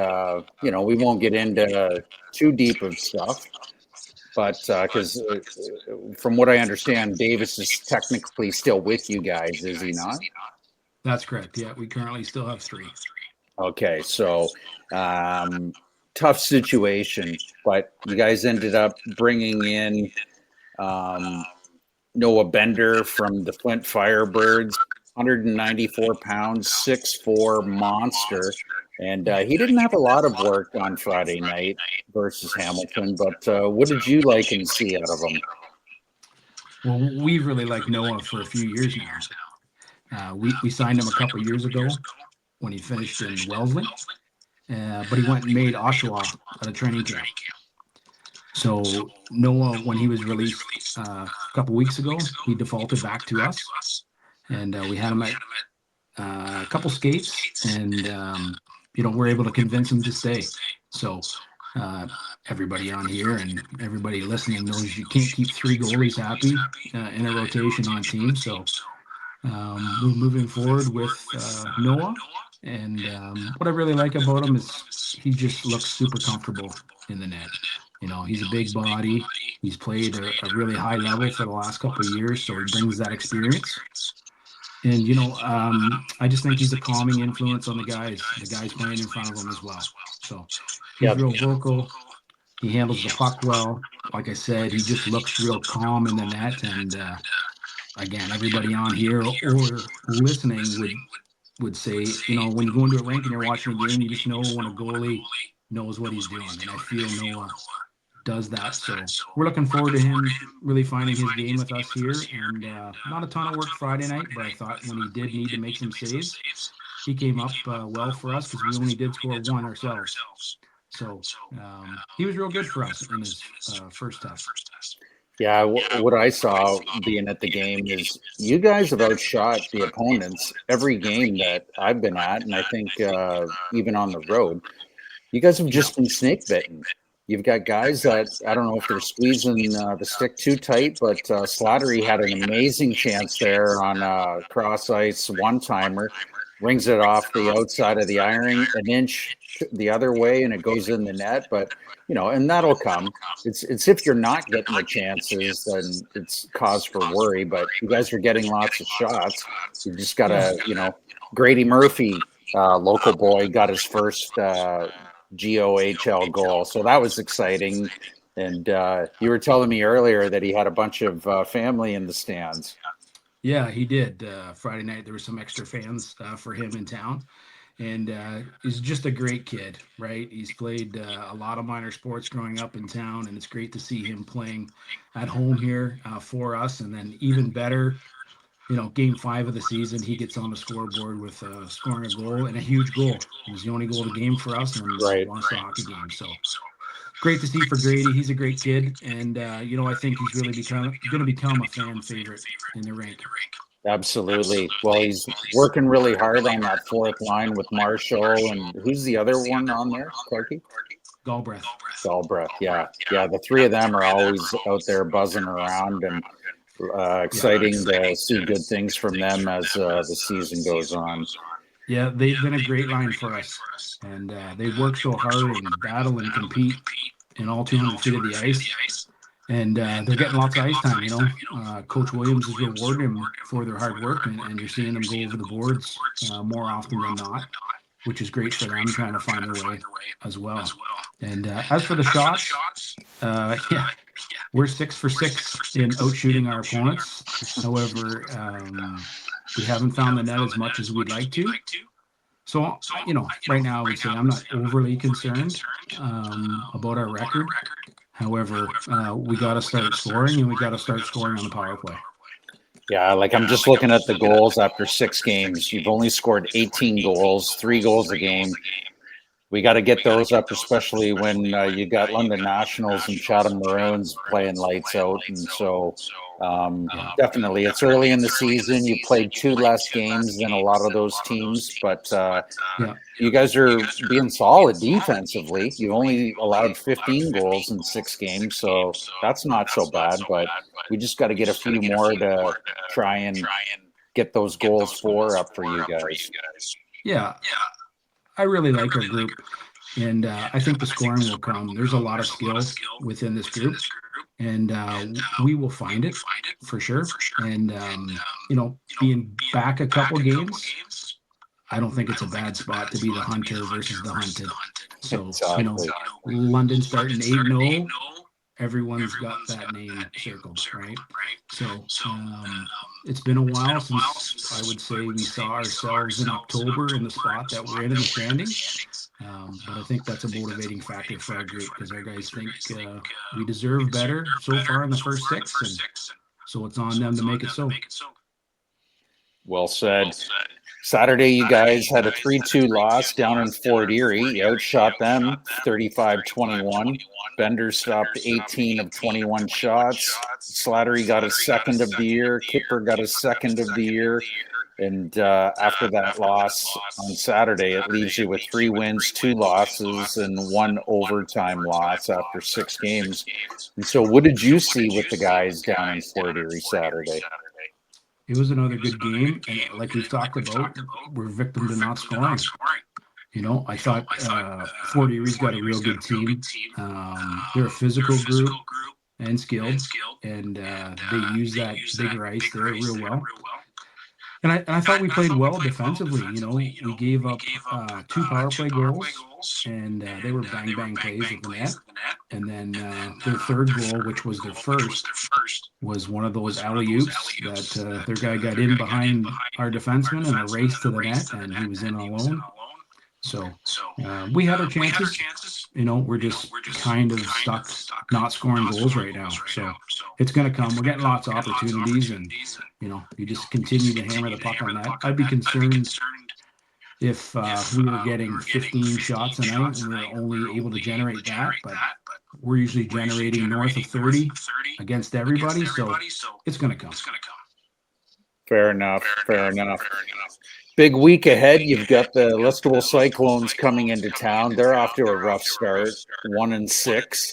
we won't get into too deep of stuff. But because from what I understand, Davis is technically still with you guys, is he not? That's correct. Yeah, we currently still have 3. Okay, so tough situation, but you guys ended up bringing in Noah Bender from the Flint Firebirds, 194 pounds, 6'4" monster. And he didn't have a lot of work on Friday night versus Hamilton, but what did you like and see out of him? Well, we've really liked Noah for a few years now. We signed him a couple years ago when he finished in Wellesley, but he went and made Oshawa at a training camp. So Noah, when he was released a couple weeks ago, he defaulted back to us, and we had him at a couple skates, and we're able to convince him to stay. So everybody on here and everybody listening knows you can't keep 3 goalies happy in a rotation on team. So we're moving forward with Noah, and what I really like about him is he just looks super comfortable in the net. He's a big body. He's played a really high level for the last couple of years, so he brings that experience. And, I just think he's a calming influence on the guys playing in front of him as well. So he's real vocal. He handles the puck well. Like I said, he just looks real calm in the net. And again, everybody on here or listening would say, when you go into a rink and you're watching a game, you just know when a goalie knows what he's doing. And I feel Noah does that. So we're looking forward to him really finding his game with us here. And not a ton of work Friday night, but I thought when he did need to make some saves, he came up well for us because we only did score 1 ourselves. So he was real good for us in his first test. Yeah, what I saw being at the game is you guys have outshot the opponents every game that I've been at, and I think even on the road, you guys have just been snake bitten. You've got guys that I don't know if they're squeezing the stick too tight, but Slattery had an amazing chance there on cross ice one-timer, rings it off the outside of the iron an inch the other way, and it goes in the net. But and that'll come. It's if you're not getting the chances, then it's cause for worry. But you guys are getting lots of shots. You just gotta, Grady Murphy, local boy, got his first GOHL goal, so that was exciting. And you were telling me earlier that he had a bunch of family in the stands. Yeah, he did. Friday night there were some extra fans for him in town, and he's just a great kid, right? He's played a lot of minor sports growing up in town, and it's great to see him playing at home here for us. And then even better, game 5 of the season, he gets on the scoreboard with scoring a goal, and a huge goal. It was the only goal of the game for us, and won us the hockey game. So great to see for Grady. He's a great kid, and I think he's really going to become a fan favorite in the rink. Absolutely. Well, he's working really hard on that 4th line with Marshall, and who's the other one on there? Clarke? Galbraith. Yeah. The 3 of them are always out there buzzing around, and exciting to see good things from them as the season goes on. Yeah, they've been a great line for us, and they work so hard and battle and compete in all 200 feet of the ice, and they're getting lots of ice time. Coach Williams is rewarding them for their hard work, and you're seeing them go over the boards more often than not, which is great for them trying to find their way as well. And as for the shots, we're 6 for 6 in outshooting our opponents. However, we haven't found the net as much as we'd like to. So, right now I would say I'm not overly concerned about our record. However, we got to start scoring, and we got to start scoring on the power play. Yeah, I'm just looking at the goals after 6 games. You've only scored 18 goals, 3 goals a game. We got to get those up, especially when you got London Nationals and Chatham Maroons playing lights out. And so definitely, it's early in the season. You played 2 less games than a lot of those teams, but you guys are being solid defensively. You only allowed 15 goals in 6 games, so that's not so bad. But we just got to get a few more to try and get those goals for up for you guys. Yeah, I really like our group, and I think the scoring will come. There's a lot of skill within this group, and we will find it for sure. And being back a couple games, I don't think it's a bad spot to be the hunter versus the hunted. So Exactly. London starting 8-0. Everyone's got that name circled, right? So it's been a while since I would say we saw ourselves in October in the spot that we're in the standings. But I think that's a motivating factor for our group because our guys think we deserve better so far in the first 6, and so it's on them to make it so. Well said. Saturday, you guys had a 3-2 loss down in Fort Erie. You outshot them 35-21. Bender stopped 18 of 21 shots. Slattery got his second of the year. Kipper got his second of the year. And after that loss on Saturday, it leaves you with 3 wins, 2 losses, and 1 overtime loss after 6 games. And so what did you see with the guys down in Fort Erie Saturday? It was another good game, and like we've talked about, we're victim to not scoring. I thought Fort Erie's got a real good team. They're a physical group and skilled, and they use that bigger ice there real well. And I thought we played well defensively. We gave up 2 power play goals, and they were bang plays at the net. And then their third goal, which was their first, was one of those alley-oops that their guy got in behind our defenseman in a race to the net, and he was in alone. So we had our chances. We're just kind of stuck not scoring goals right now. So it's going to come. We're getting lots of opportunities, and you just continue to hammer the puck on that. I'd be concerned if we were getting 15 shots a night and we were only able to generate that, but we're usually generating north of 30 against everybody, so it's going to come. Fair enough. Big week ahead. You've got the Listowel Cyclones coming into town. They're off to a rough start, 1-6.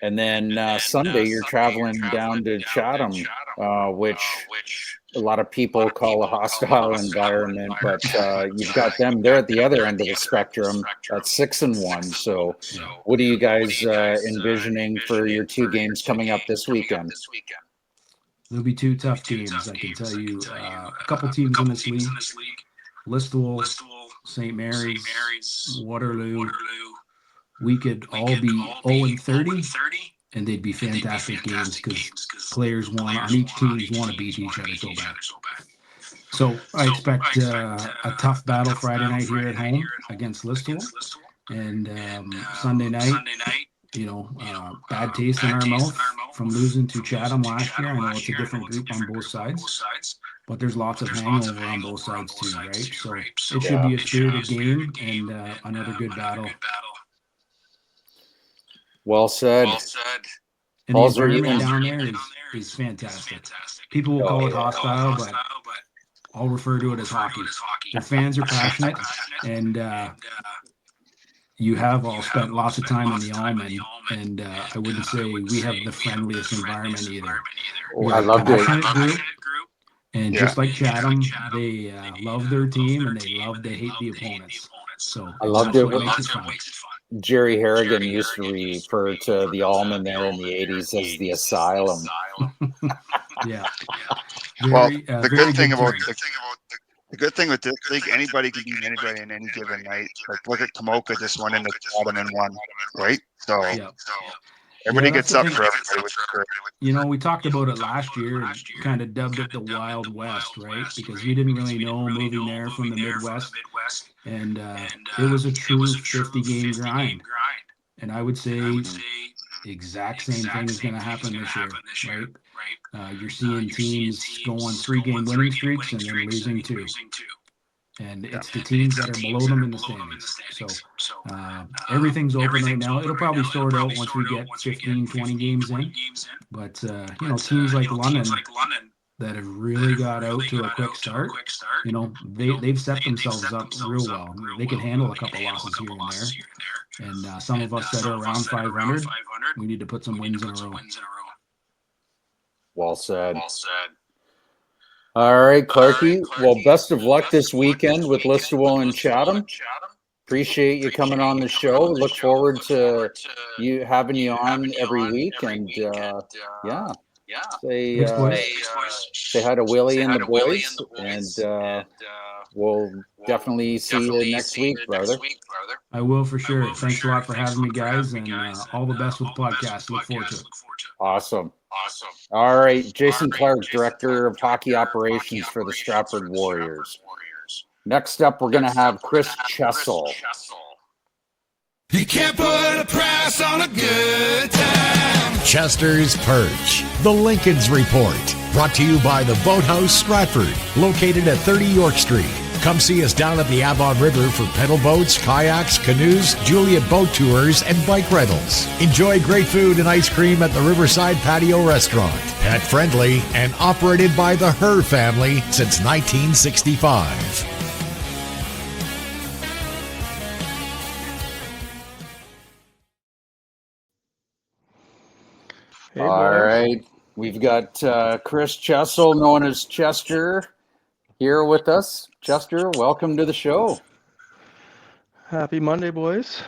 And then Sunday, you're traveling down to Chatham, which a lot of people call a hostile environment, but you've got them. They're at the other end of the spectrum at 6-1. So what are you guys envisioning for your 2 games coming up this weekend? There'll be 2 tough games, I can tell you. A couple teams in this league, Listowel, St. Mary's, Waterloo. We could all be 0-30, and they'd be fantastic games because players on each team want to beat each other so bad. So I expect a tough battle Friday night here at home against Listowel, and Sunday night, bad taste in our mouth from losing to Chatham last year. I know it's a different group on both sides, but there's lots of hangover on both sides too, right? So it should be a spirited game and another good battle. Well said. And the environment down there is fantastic. People will call it hostile, but I'll refer to it as hockey. Their fans are passionate, and you have all spent lots of time in the Almond, and I wouldn't say we have the friendliest environment either. I love it. Group, and just like Chatham, they love their team and they love to hate the opponents. So I loved it. What makes it fun. Jerry Harrigan used to refer to the Almond there in the 80s as the asylum. Yeah. The good thing with this league, anybody can beat anybody in any given night. Like look at Kamoka just went into Chatham and won, right? So everybody gets up for everybody. We talked about it last year and kind of dubbed it the Wild West, right? Because we didn't really know moving there from the Midwest. And it was a true 50-game grind. And I would say the exact same thing is going to happen this year, right? You're seeing teams go on 3-game winning streaks and then losing 2. and it's the teams that are below them in the standings. So everything's open right now. It'll probably sort out once we get 15, 20 games in. But, teams like London that have really got out to a quick start, they've set themselves up real well. They can handle a couple losses here and there. And some of us that are around 500, we need to put some wins in a row. Well said. All right, Clarke. Well, best of luck this weekend with Listowel and Chatham. Appreciate you coming on the show. Look forward to having you on every week. And say hi to Willie and the boys. And we'll definitely see you next week, brother. I will for sure. Thanks a lot for having me, guys, and all the best with the podcast. Look forward to it. Awesome. All right, Jason Clarke, Director of Hockey Operations for the Stratford Warriors. Next up, we're going to have Chris Chessell. You can't put a price on a good time. Chester's Perch, the Lincoln's Report, brought to you by the Boathouse Stratford, located at 30 York Street. Come see us down at the Avon River for pedal boats, kayaks, canoes, Juliet boat tours, and bike rentals. Enjoy great food and ice cream at the Riverside Patio Restaurant. Pet friendly and operated by the Her family since 1965. Hey, all right. We've got Chris Chessell, known as Chester, here with us. Chester, welcome to the show. Happy Monday, boys.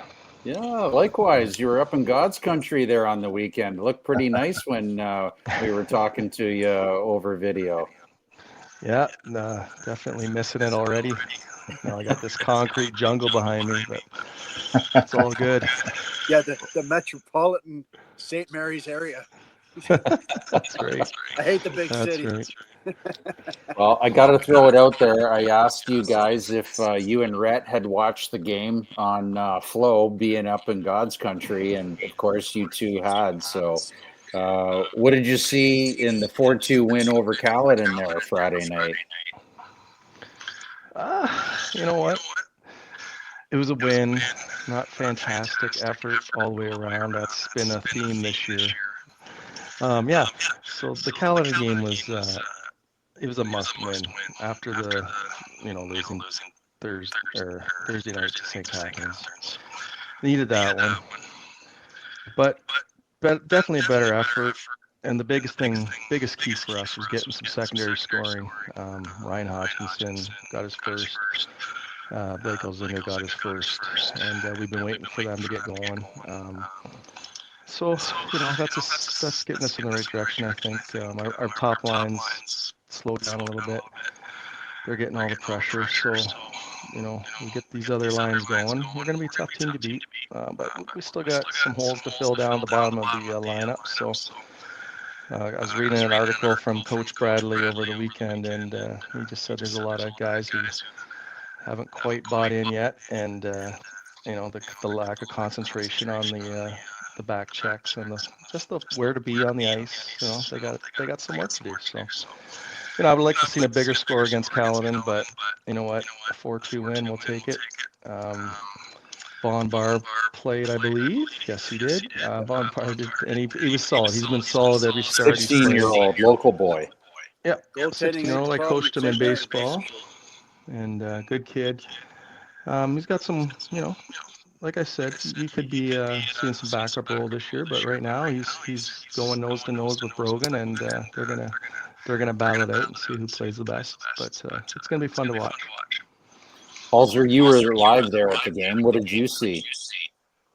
Yeah, likewise. You were up in God's country there on the weekend. It looked pretty nice when we were talking to you over video. Yeah, definitely missing it already. I got this concrete jungle behind me, but it's all good. Yeah, the metropolitan St. Mary's area. That's right. I hate the big city. Right. Well, I got to throw it out there. I asked you guys if you and Rhett had watched the game on Flow, being up in God's country, and of course you two had. So what did you see in the 4-2 win over Caledon there Friday night? You know what? It was a win, not fantastic effort all the way around. That's been a theme this year. So the Caledon game was it was a must-win after the losing Thursday night to St. Catharines. Needed that one, but definitely a better effort. And the biggest key for us was getting some secondary scoring. Ryan Hodgkinson got his first. Blake Elzinger got his first, and we've been waiting for them to get going. So that's getting us in the right direction. I think our top lines slowed down a little bit. They're getting all the pressure, so we get these other lines going. We're going to be a tough team to beat, but we still got some holes to fill down the bottom of the lineup. So I was reading an article from Coach Bradley over the weekend, and he just said there's a lot of guys who haven't quite bought in yet, and the lack of concentration on the back checks and the where to be on the ice. They got some work to do. So I would like to see a bigger score against Caledon, but you know what, a 4-2 win, we'll take it. Von Bar played, I believe. Yes, he did. Von Bar did, and he was solid. He's been solid every start. 16-year-old local boy. Yeah, 16-year-old. I coached him in baseball, and good kid. He's got some, like I said, he could be seeing some backup role this year, but right now he's going nose to nose with Brogan, and they're gonna battle it out and see who plays the best. But it's gonna be fun to watch. Hawlzer, you were live there at the game. What did you see?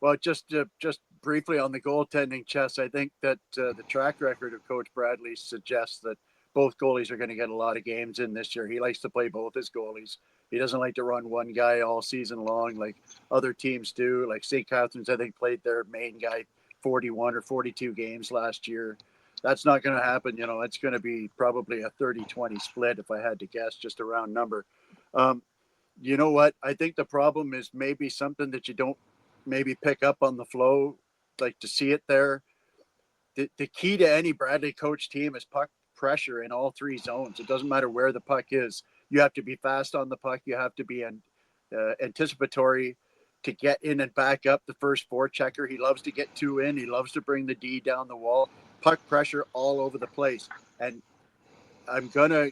Well, just briefly on the goaltending, Chess, I think that the track record of Coach Bradley suggests that both goalies are going to get a lot of games in this year. He likes to play both his goalies. He doesn't like to run one guy all season long like other teams do. Like St. Catharines, I think, played their main guy 41 or 42 games last year. That's not going to happen. It's going to be probably a 30-20 split if I had to guess, just a round number. You know what? I think the problem is maybe something that you don't maybe pick up on the flow, like to see it there. The key to any Bradley coach team is puck pressure in all three zones. It doesn't matter where the puck is. You have to be fast on the puck. You have to be anticipatory to get in and back up the first forechecker. He loves to get 2 in. He loves to bring the D down the wall. Puck pressure all over the place. And I'm going to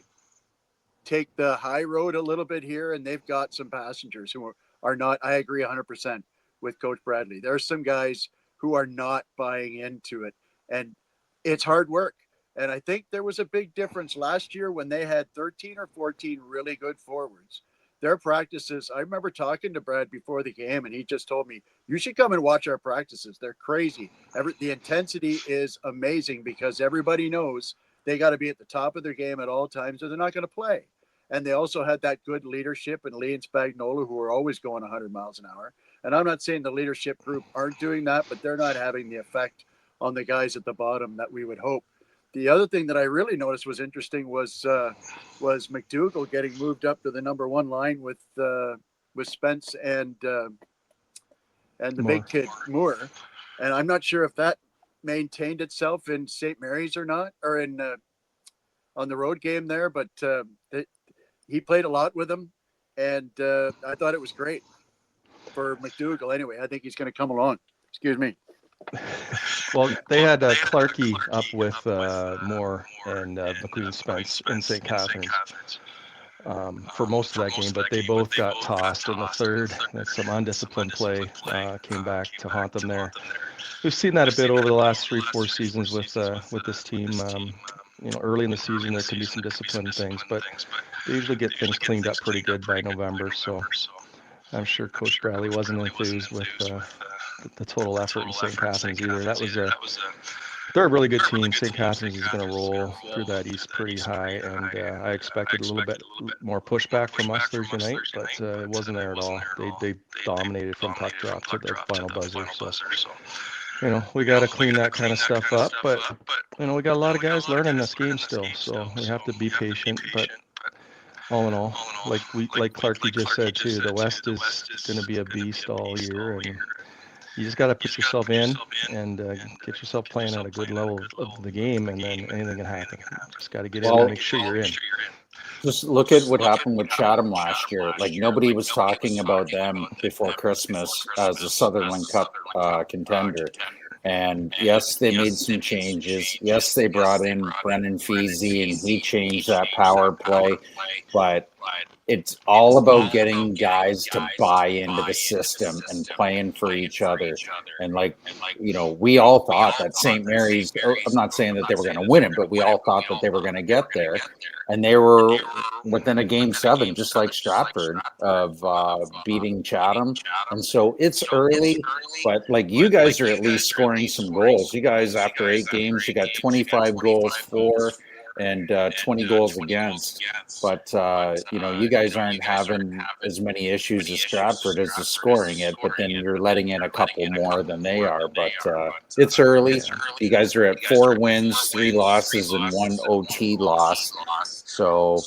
take the high road a little bit here, and they've got some passengers who are not, I agree 100% with Coach Bradley. There's some guys who are not buying into it, and it's hard work. And I think there was a big difference last year when they had 13 or 14 really good forwards. Their practices, I remember talking to Brad before the game, and he just told me, you should come and watch our practices. They're crazy. The intensity is amazing because everybody knows they got to be at the top of their game at all times or they're not going to play. And they also had that good leadership and Lee and Spagnola, who are always going 100 miles an hour. And I'm not saying the leadership group aren't doing that, but they're not having the effect on the guys at the bottom that we would hope. The other thing that I really noticed was interesting was McDougall getting moved up to the number 1 line with Spence and the big kid Moore. And I'm not sure if that maintained itself in St. Mary's or not, or in on the road game there, but he played a lot with him, and I thought it was great for McDougall. Anyway, I think he's going to come along. Excuse me. Well, they had Clarke up with Moore and McQueen Spence in St. Catharines for most of that game, but they both got tossed in the third. That's some undisciplined play came back to haunt them there. We've seen that a bit over the last 3-4 seasons with this team. Early in the season there can be some discipline things, but they usually get things cleaned up pretty good by November. So I'm sure Coach Bradley wasn't enthused with the total effort in St. Catharines either. They're a really good team. St. Catharines is going to roll through that East pretty high, and I expected a little bit more pushback from us Thursday night, but it wasn't there at all. They dominated from puck drop to the final buzzer. So we got to clean that kind of stuff up, but we got a lot of guys learning this game still, so we have to be patient. But all in all, like Clarke just said too, the West is going to be a beast all year, and you just got to put yourself in and get yourself playing at a good level of the game, and then anything can happen. Just got to get in and make sure you're in. Just look at what happened with Chatham last year. Like, nobody was talking about them before Christmas as a Sutherland Cup contender. And yes, they made some changes. Yes, they brought in Brennan Feasy and he changed that power play. But it's all about getting guys to buy into the system and playing for each other. And we all thought that St. Mary's, I'm not saying that they were going to win it, but we all thought that they were going to get there. And they were within a game 7, just like Stratford, of beating Chatham. And so it's early, but you guys are at least scoring some goals. You guys, after 8 games, you got 25 goals for and 20 goals against. But, you guys aren't having as many issues as Stratford as the scoring it, but then you're letting in a couple more than they are. But it's early. You guys are at 4 wins, 3 losses, and 1 OT loss. So,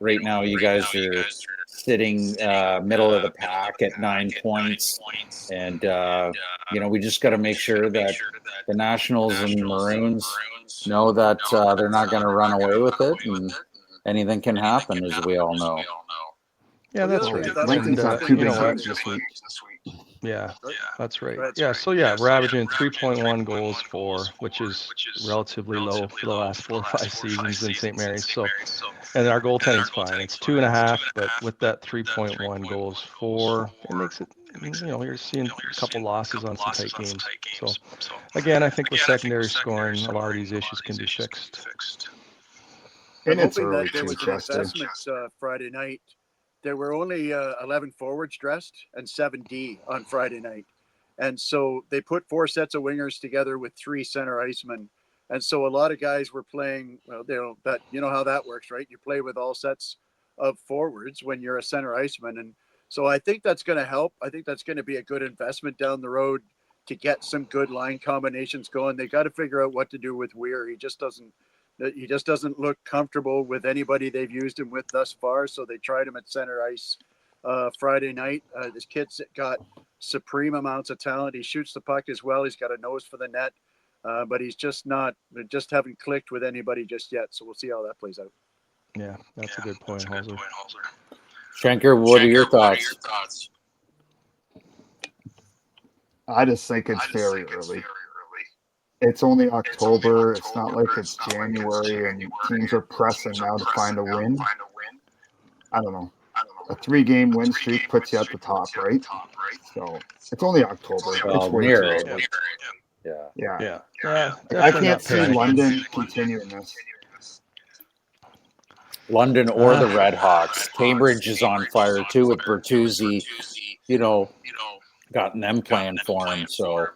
right now you guys are sitting middle of the pack at 9 points. And, we just got to make sure that the Nationals and Maroons know that they're not going to run away with it, and anything can happen, as we all know. Yeah, that's right. Lincoln's got 2 big games this week. Yeah, that's right. Yeah, so we're averaging 3.1 goals for, which is relatively low for the last 4 or 5 seasons in St. Mary's. So, and our goaltending's fine. It's 2.5, but with that 3.1 goals for, it makes it, you're seeing a couple losses on some tight games. So, again, I think with secondary scoring, a lot of these issues can be fixed. And I'm it's hoping early that there too, was an Chester. investment Friday night. There were only 11 forwards dressed and 7 D on Friday night. And so they put 4 sets of wingers together with 3 center icemen. And so a lot of guys were playing, you know how that works, right? You play with all sets of forwards when you're a center iceman. And so I think that's going to help. I think that's going to be a good investment down the road to get some good line combinations going. They got to figure out what to do with Weir. He just doesn't look comfortable with anybody they've used him with thus far. So they tried him at center ice Friday night. This kid's got supreme amounts of talent. He shoots the puck as well. He's got a nose for the net, but he's just haven't clicked with anybody just yet. So we'll see how that plays out. Yeah, that's a good point, Hawlzer. Schencker, what are your thoughts? I just think it's very early. It's only October. It's not like it's January and teams are pressing now to find a win. I don't know. A 3-game win streak puts you at the top, right? So it's only October. Well, it's way near too it. early. Yeah. Yeah. Yeah, I can't see London continuing this. London or the Red Hawks. Cambridge is on fire too with Bertuzzi, gotten them playing for him. So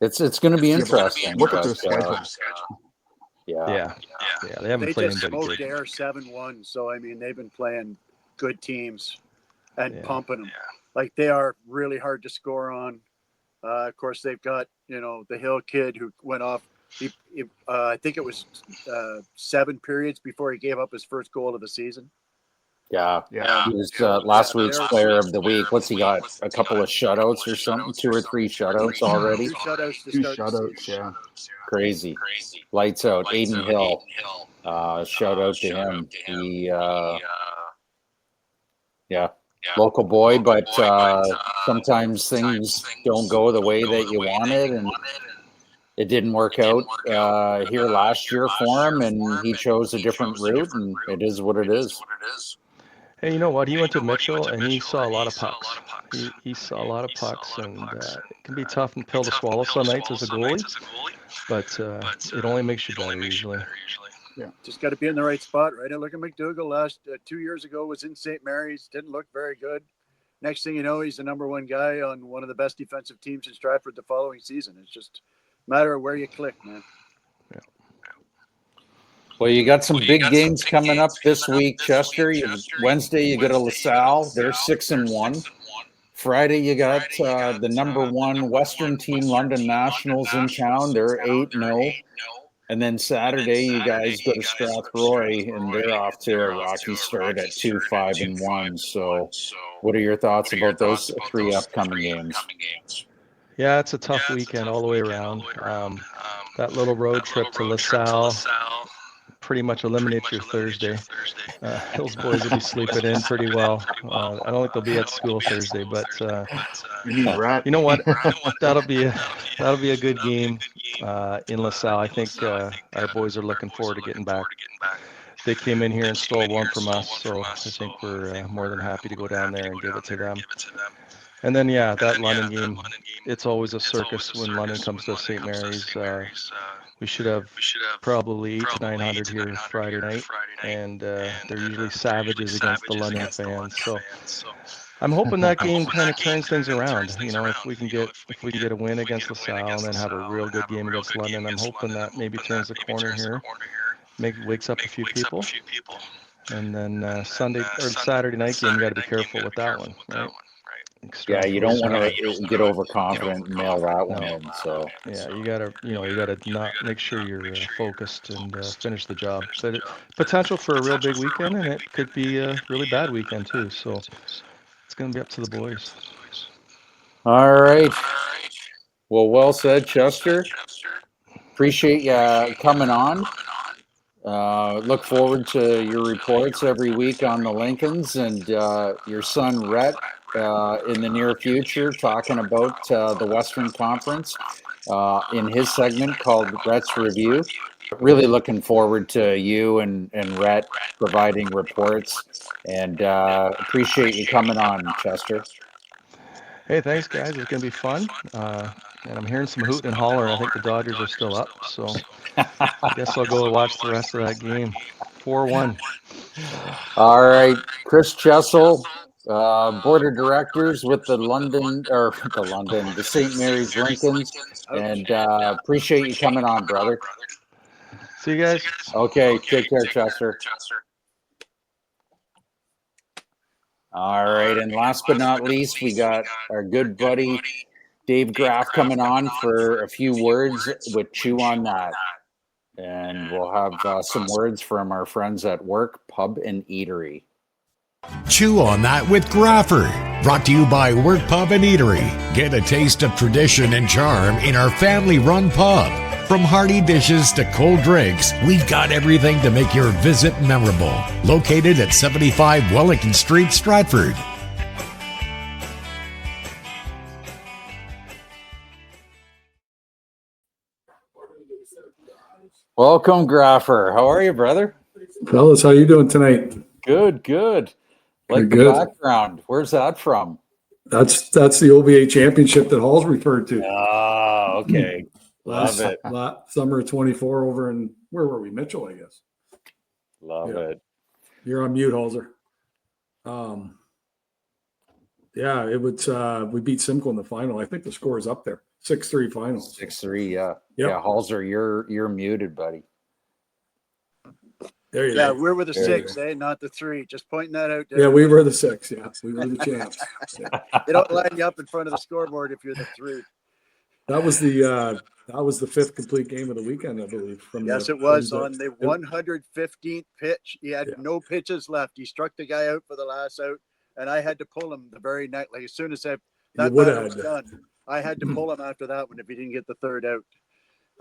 it's going to be interesting. Look at their schedule. Yeah, they haven't They played just anybody smoked good. Air 7-1. So, I mean, they've been playing good teams and pumping them. Like, they are really hard to score on. Of course, they've got, the Hill kid who went off. I think it was 7 periods before he gave up his first goal of the season. Yeah. He was last week's player of the week. What's he got? A couple of shutouts or something? 2 or 3 shutouts already? 2 shutouts to Two start the shutouts, season. Crazy. Lights out. Aiden Hill. Shout out to him. He, local boy, but sometimes things don't go the way that you wanted, and it didn't work out here last year for him, and he chose a different route, and it is what it is. Hey, you know what? He went to Mitchell, and he saw a lot of pucks. He saw a lot of pucks, and it can be tough and pill to swallow some nights as a goalie, but it only makes you better usually. Yeah, just got to be in the right spot, right? And look at McDougall last 2 years ago was in St. Mary's, didn't look very good. Next thing you know, he's the number 1 guy on one of the best defensive teams in Stratford the following season. It's just a matter of where you click, man. Well, you got some big games coming up this week, Chester. Wednesday, you go to LaSalle. They're 6-1. Friday, you got the number 1 Western team, London Nationals, in town. They're 8-0. And then Saturday, you guys go to Strathroy, and they're off to a rocky start at 2-5-1. So what are your thoughts about those 3 upcoming games? Yeah, it's a tough weekend all the way around. That little road trip to LaSalle pretty much eliminates your Thursday. Hills boys will be sleeping in pretty well. I don't think they'll be at school Thursday, but you know what? That'll be a good game in LaSalle. I think our boys are looking forward to getting back. They came in here and stole one from us, so I think we're more than happy to go down there and give it to them. And then, that London game, it's always a circus when London comes to St. Mary's. We should have probably 800 to 900 here Friday night, and they're usually savages against the London fans. So I'm hoping that game kind of turns things around. If we can get a win against LaSalle and then have a real good game against London, I'm hoping that maybe turns the corner here, wakes up a few people. And then Saturday night game, you got to be careful with that one, right? Yeah, you don't want to get overconfident and mail that one in. So you gotta not make sure you're focused and finish the job. So potential for a real big weekend, and it could be a really bad weekend too. So it's gonna be up to the boys. All right. Well said, Chester. Appreciate you coming on. Look forward to your reports every week on the Lincolns and your son Rhett in the near future, talking about the Western Conference in his segment called Rhett's Review. Really looking forward to you and Rhett providing reports, and appreciate you coming on, Chester. Hey, thanks, guys. It's going to be fun. And I'm hearing some hooting and hollering. I think the Dodgers are still up, so I guess I'll go watch the rest of that game. 4-1. All right, Chris Chessell, board of directors with the St. Mary's Lincolns, and appreciate you coming on, brother. See you guys. Okay, take care, Chester. All right, and last but not least, we got our good buddy Dave Graff coming on for a few words with Chew on That. And we'll have some words from our friends at Work Pub and Eatery. Chew on That with Graffer. Brought to you by Work Pub and Eatery. Get a taste of tradition and charm in our family-run pub. From hearty dishes to cold drinks, we've got everything to make your visit memorable. Located at 75 Wellington Street, Stratford. Welcome, Graffer. How are you, brother? Fellas, how you doing tonight? Good. Like the Good. background. Where's that from? That's the OBA championship that Hall's referred to. Oh, okay. Love it. Summer of 24 over in, where were we? Mitchell, I guess. Love it. You're on mute, Hawlzer. Yeah, it was, we beat Simcoe in the final. I think the score is up there. 6-3 final. 6-3, yeah. Yep. Yeah, Hawlzer, you're muted, buddy. There you Yeah, go. we're with the There 6, not the 3. Just pointing that out. Yeah, we were the 6. Yeah, we were the champs. Yeah. They don't line you up in front of the scoreboard if you're the 3. That was the fifth complete game of the weekend, I believe. Yes, it was on the 115th pitch. He had no pitches left. He struck the guy out for the last out, and I had to pull him the very night. Like as soon as that batter was done, I had to pull him after that one if he didn't get the third out.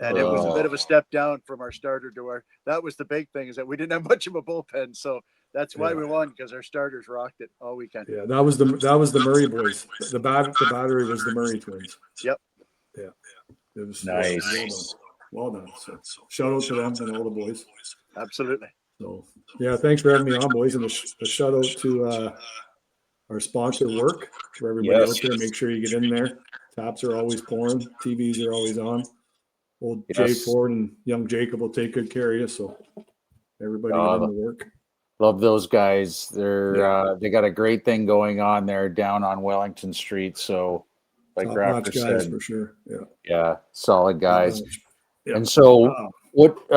And it was a bit of a step down from our starter to our. That was the big thing, is that we didn't have much of a bullpen, so that's why we won, because our starters rocked it all weekend. Yeah, that was the Murray boys. The battery was the Murray twins. Yep. Yeah. It was nice. Well done. So shout out to them and all the boys. Absolutely. So yeah, thanks for having me on, boys, and a shout out to our sponsor, Work, for everybody out there. Make sure you get in there. Taps are always pouring. TVs are always on. Old Jay Ford and young Jacob will take good care of you. So everybody get in the Work. Love those guys. They're they got a great thing going on there down on Wellington Street. So like Graffer said, for sure. Yeah, solid guys. And so what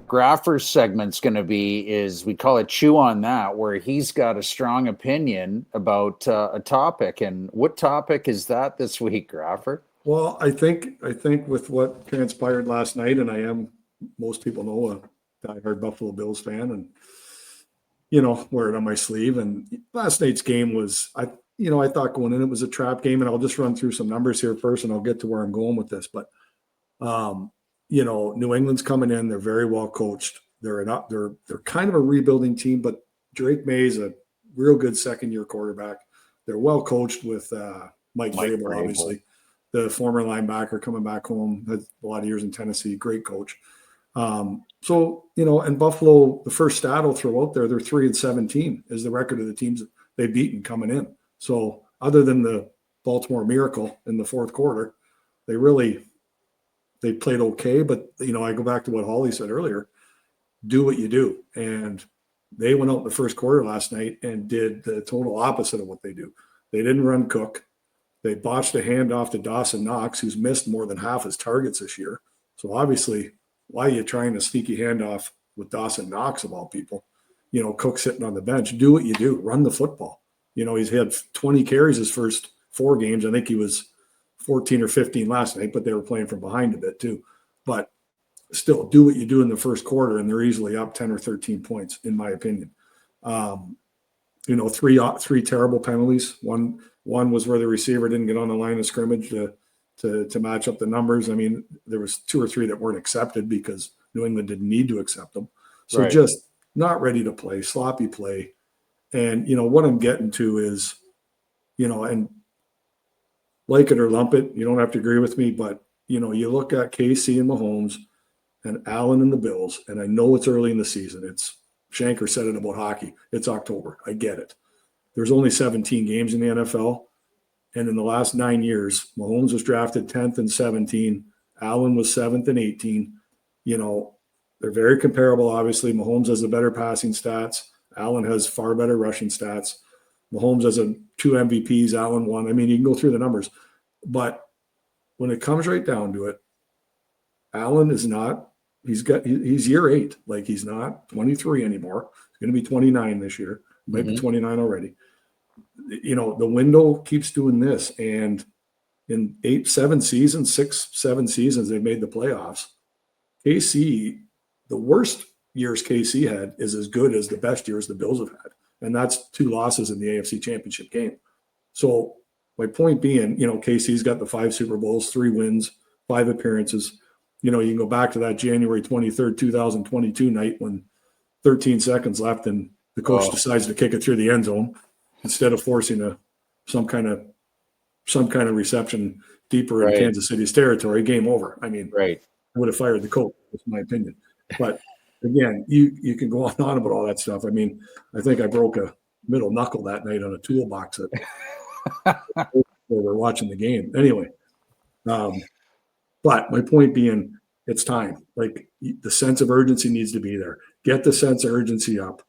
Graffer's segment's going to be is, we call it Chew on That, where he's got a strong opinion about a topic. And what topic is that this week, Graffer? Well, I think with what transpired last night, and most people know, a diehard Buffalo Bills fan, and wear it on my sleeve. And last night's game was, I thought going in, it was a trap game, and I'll just run through some numbers here first, and I'll get to where I'm going with this. But New England's coming in; they're very well coached. They're kind of a rebuilding team, but Drake May's a real good second-year quarterback. They're well coached with Mike Vrabel, obviously. The former linebacker coming back home, had a lot of years in Tennessee, great coach. And Buffalo, the first stat I'll throw out there, they're 3-17 is the record of the teams they've beaten coming in. So other than the Baltimore Miracle in the fourth quarter, they played okay. But, I go back to what Hawley said earlier, do what you do. And they went out in the first quarter last night and did the total opposite of what they do. They didn't run Cook. They botched a handoff to Dawson Knox, who's missed more than half his targets this year. So obviously, why are you trying a sneaky handoff with Dawson Knox, of all people? Cook sitting on the bench. Do what you do. Run the football. He's had 20 carries his first 4 games. I think he was 14 or 15 last night, but they were playing from behind a bit too. But still, do what you do in the first quarter, and they're easily up 10 or 13 points, in my opinion. Three terrible penalties. One was where the receiver didn't get on the line of scrimmage to match up the numbers. I mean, there was 2 or 3 that weren't accepted because New England didn't need to accept them. So just not ready to play, sloppy play. And, what I'm getting to is, and like it or lump it, you don't have to agree with me, but, you look at KC and Mahomes and Allen and the Bills, and I know it's early in the season. Schencker said it about hockey. It's October. I get it. There's only 17 games in the NFL. And in the last 9 years, Mahomes was drafted 10th and 17. Allen was 7th and 18. They're very comparable, obviously. Mahomes has the better passing stats. Allen has far better rushing stats. Mahomes has 2 MVPs. Allen 1. I mean, you can go through the numbers. But when it comes right down to it, Allen is not – he's year 8. Like, he's not 23 anymore. He's going to be 29 this year. Might be 29 already. The window keeps doing this. And in 6, 7 seasons, they've made the playoffs. KC, the worst years KC had is as good as the best years the Bills have had. And that's 2 losses in the AFC Championship game. So my point being, KC's got the 5 Super Bowls, 3 wins, 5 appearances. You can go back to that January 23rd, 2022 night when 13 seconds left and the coach decides to kick it through the end zone instead of forcing some kind of reception deeper in Kansas City's territory. Game over. I mean, I would have fired the coach. That's my opinion. But again, you can go on and on about all that stuff. I mean, I think I broke a middle knuckle that night on a toolbox that we were watching the game. Anyway, but my point being, it's time. Like, the sense of urgency needs to be there. Get the sense of urgency up.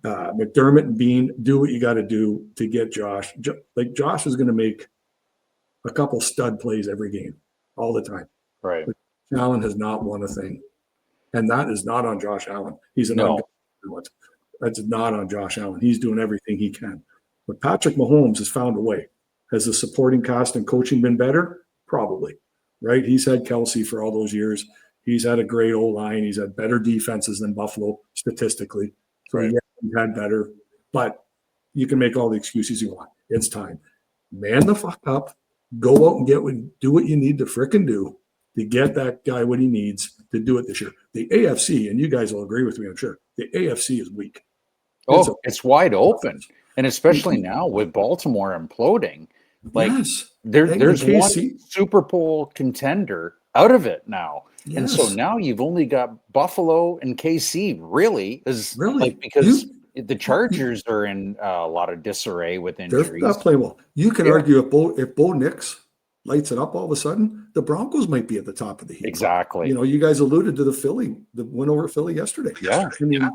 McDermott and Bean, do what you got to do to get Josh. Like, Josh is going to make a couple stud plays every game, all the time. Right. But Allen has not won a thing, and that is not on Josh Allen. He's an unguarded. That's not on Josh Allen. He's doing everything he can. But Patrick Mahomes has found a way. Has the supporting cast and coaching been better? Probably. Right? He's had Kelsey for all those years. He's had a great O-line. He's had better defenses than Buffalo statistically. So yeah, he's had better. But you can make all the excuses you want. It's time. Man the fuck up. Go out and do what you need to frickin' do to get that guy what he needs to do it this year. The AFC, and you guys will agree with me, I'm sure, the AFC is weak. It's wide open. And especially now with Baltimore imploding. Like, there's one Super Bowl contender out of it now. Yes. And so now you've only got Buffalo and KC because the Chargers are in a lot of disarray with injuries. They're not playing well. You can argue if Bo Nix lights it up all of a sudden, the Broncos might be at the top of the heap. Exactly. You guys alluded to the win over Philly yesterday. Yeah. I mean,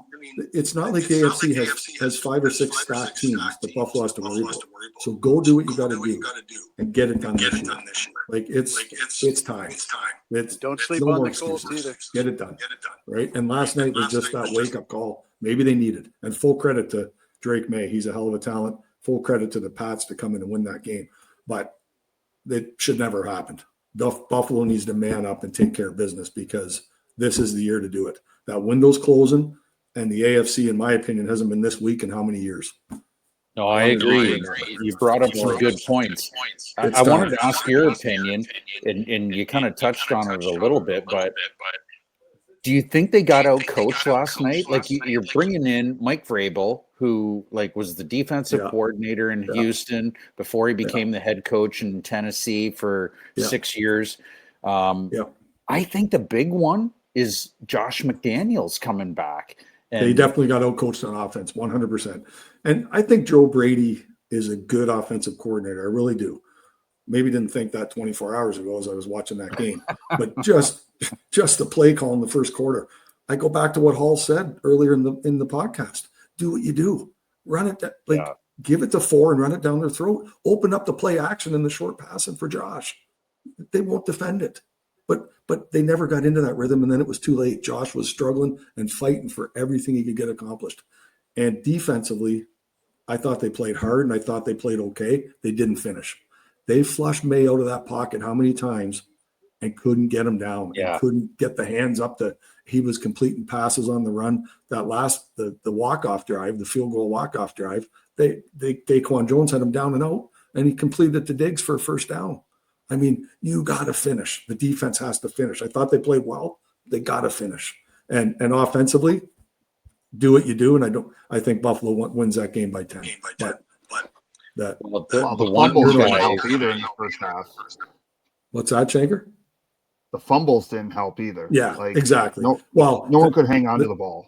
it's not like the AFC has 5 or 6 stacked teams that Buffalo has to worry about. So go do what you got to do and get it done this year. Like, it's time. Don't sleep on the Colts either. Get it done. Right. And last night was just that wake up call. Maybe they needed. And full credit to Drake May. He's a hell of a talent. Full credit to the Pats to come in and win that game. But it should never have happened. Buffalo needs to man up and take care of business because this is the year to do it. That window's closing, and the AFC, in my opinion, hasn't been this weak in how many years? No, I agree. You brought up some good points. I wanted to ask your opinion, and you kind of touched on it a little bit, but do you think they got out coached last night? Like, you're bringing in Mike Vrabel, who was the defensive coordinator in Houston before he became the head coach in Tennessee for 6 years. I think the big one is Josh McDaniels coming back. And they definitely got out coached on offense, 100%. And I think Joe Brady is a good offensive coordinator. I really do. Maybe didn't think that 24 hours ago as I was watching that game, but just the play call in the first quarter. I go back to what Hall said earlier in the podcast. Do what you do. Run it, give it to 4 and run it down their throat. Open up the play action in the short passing for Josh. They won't defend it. But they never got into that rhythm, and then it was too late. Josh was struggling and fighting for everything he could get accomplished. And defensively, I thought they played hard, and I thought they played okay. They didn't finish. They flushed May out of that pocket how many times and couldn't get him down. And couldn't get the hands up. He was completing passes on the run. That last, the walk-off drive, the field goal walk-off drive, Daquan Jones had him down and out, and he completed it to Diggs for a first down. I mean, you got to finish. The defense has to finish. I thought they played well. They got to finish. And offensively, do what you do. And I think Buffalo wins that game by 10. The fumbles didn't help either in the first half. What's that, Schencker? The fumbles didn't help either. Yeah, exactly. No one could hang on to the ball.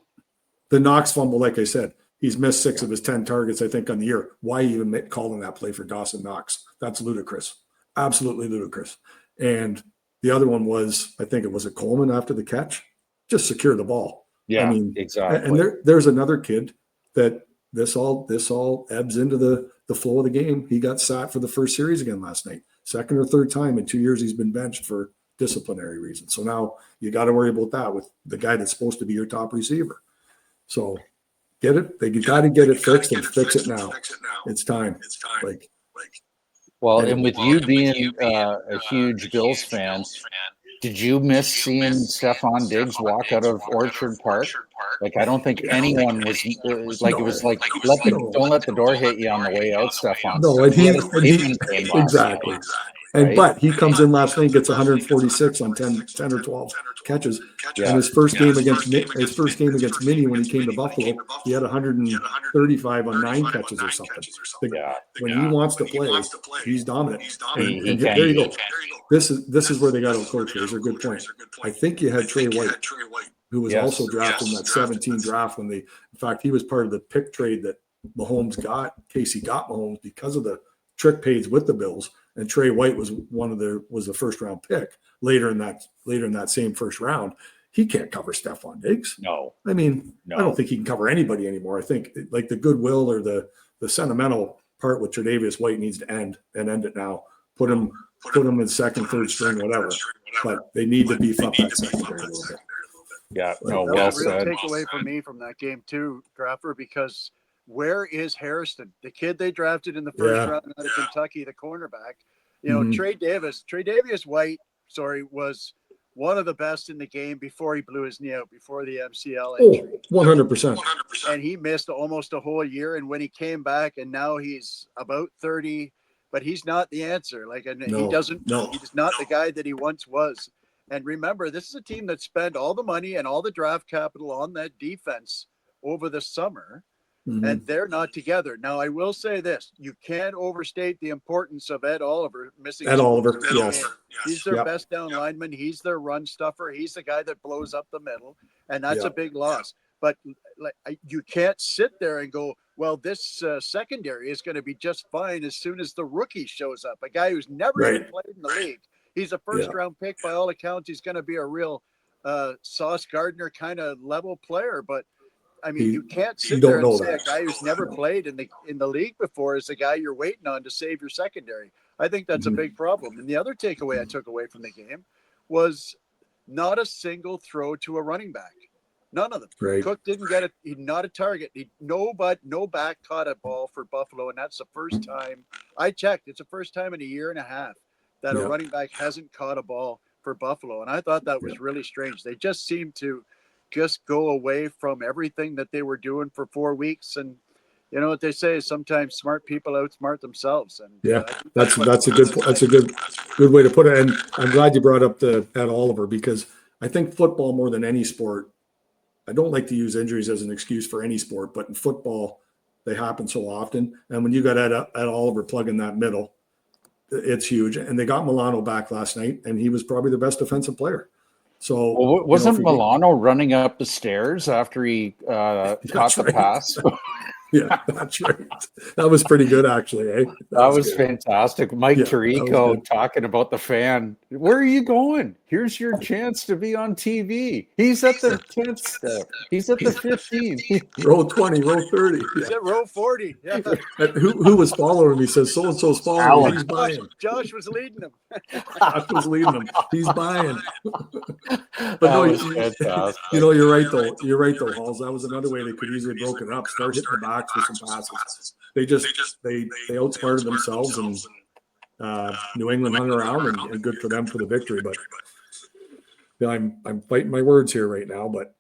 The Knox fumble, like I said, he's missed 6 of his 10 targets, I think, on the year. Why even calling that play for Dawson Knox? That's ludicrous. Absolutely ludicrous. And the other one was, I think it was a Coleman after the catch. Just secure the ball. Yeah, I mean, exactly. And there's another kid that this all ebbs into the flow of the game. He got sat for the first series again last night. Second or third time in 2 years he's been benched for disciplinary reasons. So now you got to worry about that with the guy that's supposed to be your top receiver. So get it. They got to get it fixed and fix it now. It's time. And with you being a huge Bills fan, did you miss seeing Stephon Diggs walk out of Orchard Park? Like, I don't think anyone was like, it was like, don't let the door hit you on the way out, Stephon. No, and he exactly. And Right. but he comes in last night, gets 146 on 10 or 12 catches. And his first game against Minnie when he came to Buffalo, he had 135 on 9 catches or something. When he wants to play, he's dominant. And there you go. This is where they got to coach. There's a good point. I think you had Trey White, who was also drafted in that 17 draft when in fact, he was part of the pick trade that Casey got Mahomes because of the trick pays with the Bills. And Trey White was was the first round pick later in that same first round. He can't cover Stephon Diggs. No. I mean, I don't think he can cover anybody anymore. I think like the goodwill or the sentimental part with Tre'Davious White needs to end it now. Put him in second, third string, whatever. But they need to beef up that secondary a little bit. Yeah, That well was a real said. takeaway for me from that game too, Graffer, because where is Harrison, the kid they drafted in the first round out of Kentucky, the cornerback? You know, Tre'Davious White, was one of the best in the game before he blew his knee out, before the MCL injury. 100%. And he missed almost a whole year. And when he came back, and now he's about 30, but he's not the answer. He's not the guy that he once was. And remember, this is a team that spent all the money and all the draft capital on that defense over the summer. And they're not together. Now, I will say this. You can't overstate the importance of Ed Oliver missing. Ed Oliver, yes. He's their best down lineman. He's their run stuffer. He's the guy that blows up the middle. And that's a big loss. But you can't sit there and go, well, this secondary is going to be just fine as soon as the rookie shows up. A guy who's never even played in the league. He's a first-round pick. By all accounts, he's going to be a real Sauce Gardner kind of level player. But I mean, you can't sit there and say a guy who's never played in the league before is the guy you're waiting on to save your secondary. I think that's a big problem. And the other takeaway I took away from the game was not a single throw to a running back. None of them. Right. Cook didn't get it. He's not a target. No back caught a ball for Buffalo, and that's the first time I checked. It's the first time in a year and a half that a running back hasn't caught a ball for Buffalo, and I thought that was really strange. They just seemed to just go away from everything that they were doing for 4 weeks. And you know what they say, sometimes smart people outsmart themselves. And that's a good way to put it. And I'm glad you brought up Ed Oliver, because I think football, more than any sport, I don't like to use injuries as an excuse for any sport, but in football, they happen so often. And when you got Ed Oliver plugging that middle, it's huge. And they got Milano back last night, and he was probably the best defensive player. So wasn't Milano running up the stairs after he caught the pass? Yeah, that's right. That was pretty good, actually. Eh? That was fantastic. Mike Tirico talking about the fan. Where are you going? Here's your chance to be on TV. He's at the 10th step. He's at the 15th. Row 20, row 30. He's at row 40. Yeah. Who was following him? He says, so-and-so's following him. He's buying. Josh was leading him. Josh was leading him. He's buying. But no, fantastic. You're right, though, Halls. That was another way they could easily broke it up. Start hitting the backs with some passes. They outsmarted themselves, and New England hung around, and good for them for the victory. But I'm fighting my words here right now, but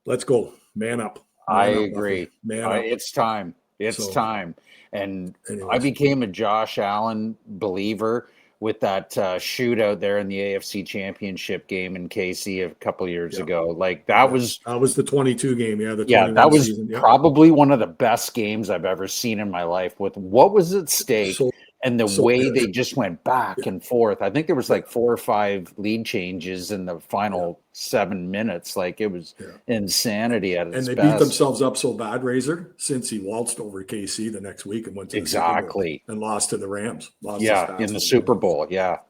let's go. Man up. I agree. It's time. It's time. And anyways, I became a Josh Allen believer with that shootout there in the AFC Championship game in KC a couple years ago. Like that was the 22 game. That was probably one of the best games I've ever seen in my life, with what was at stake and the way they just went back and forth. I think there was like 4 or 5 lead changes in the final 7 minutes. Like it was insanity at its best. And they beat themselves up so bad, Razer, since he waltzed over KC the next week and went to the Super Bowl and lost to the Rams. In the Super Bowl. Yeah.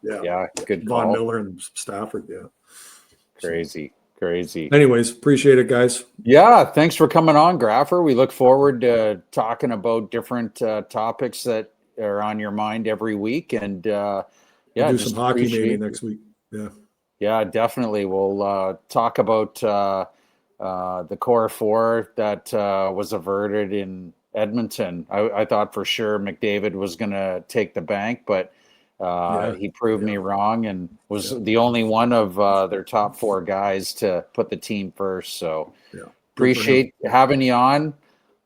Good call. Von Miller and Stafford. Yeah. Crazy. Anyways, appreciate it, guys. Yeah, thanks for coming on, Graffer. We look forward to talking about different topics that are on your mind every week, and we'll do some hockey maybe next week. Yeah, definitely. We'll talk about the Core 4 that was averted in Edmonton. I thought for sure McDavid was going to take the bank, but he proved me wrong and was the only one of their top 4 guys to put the team first. So appreciate having you on.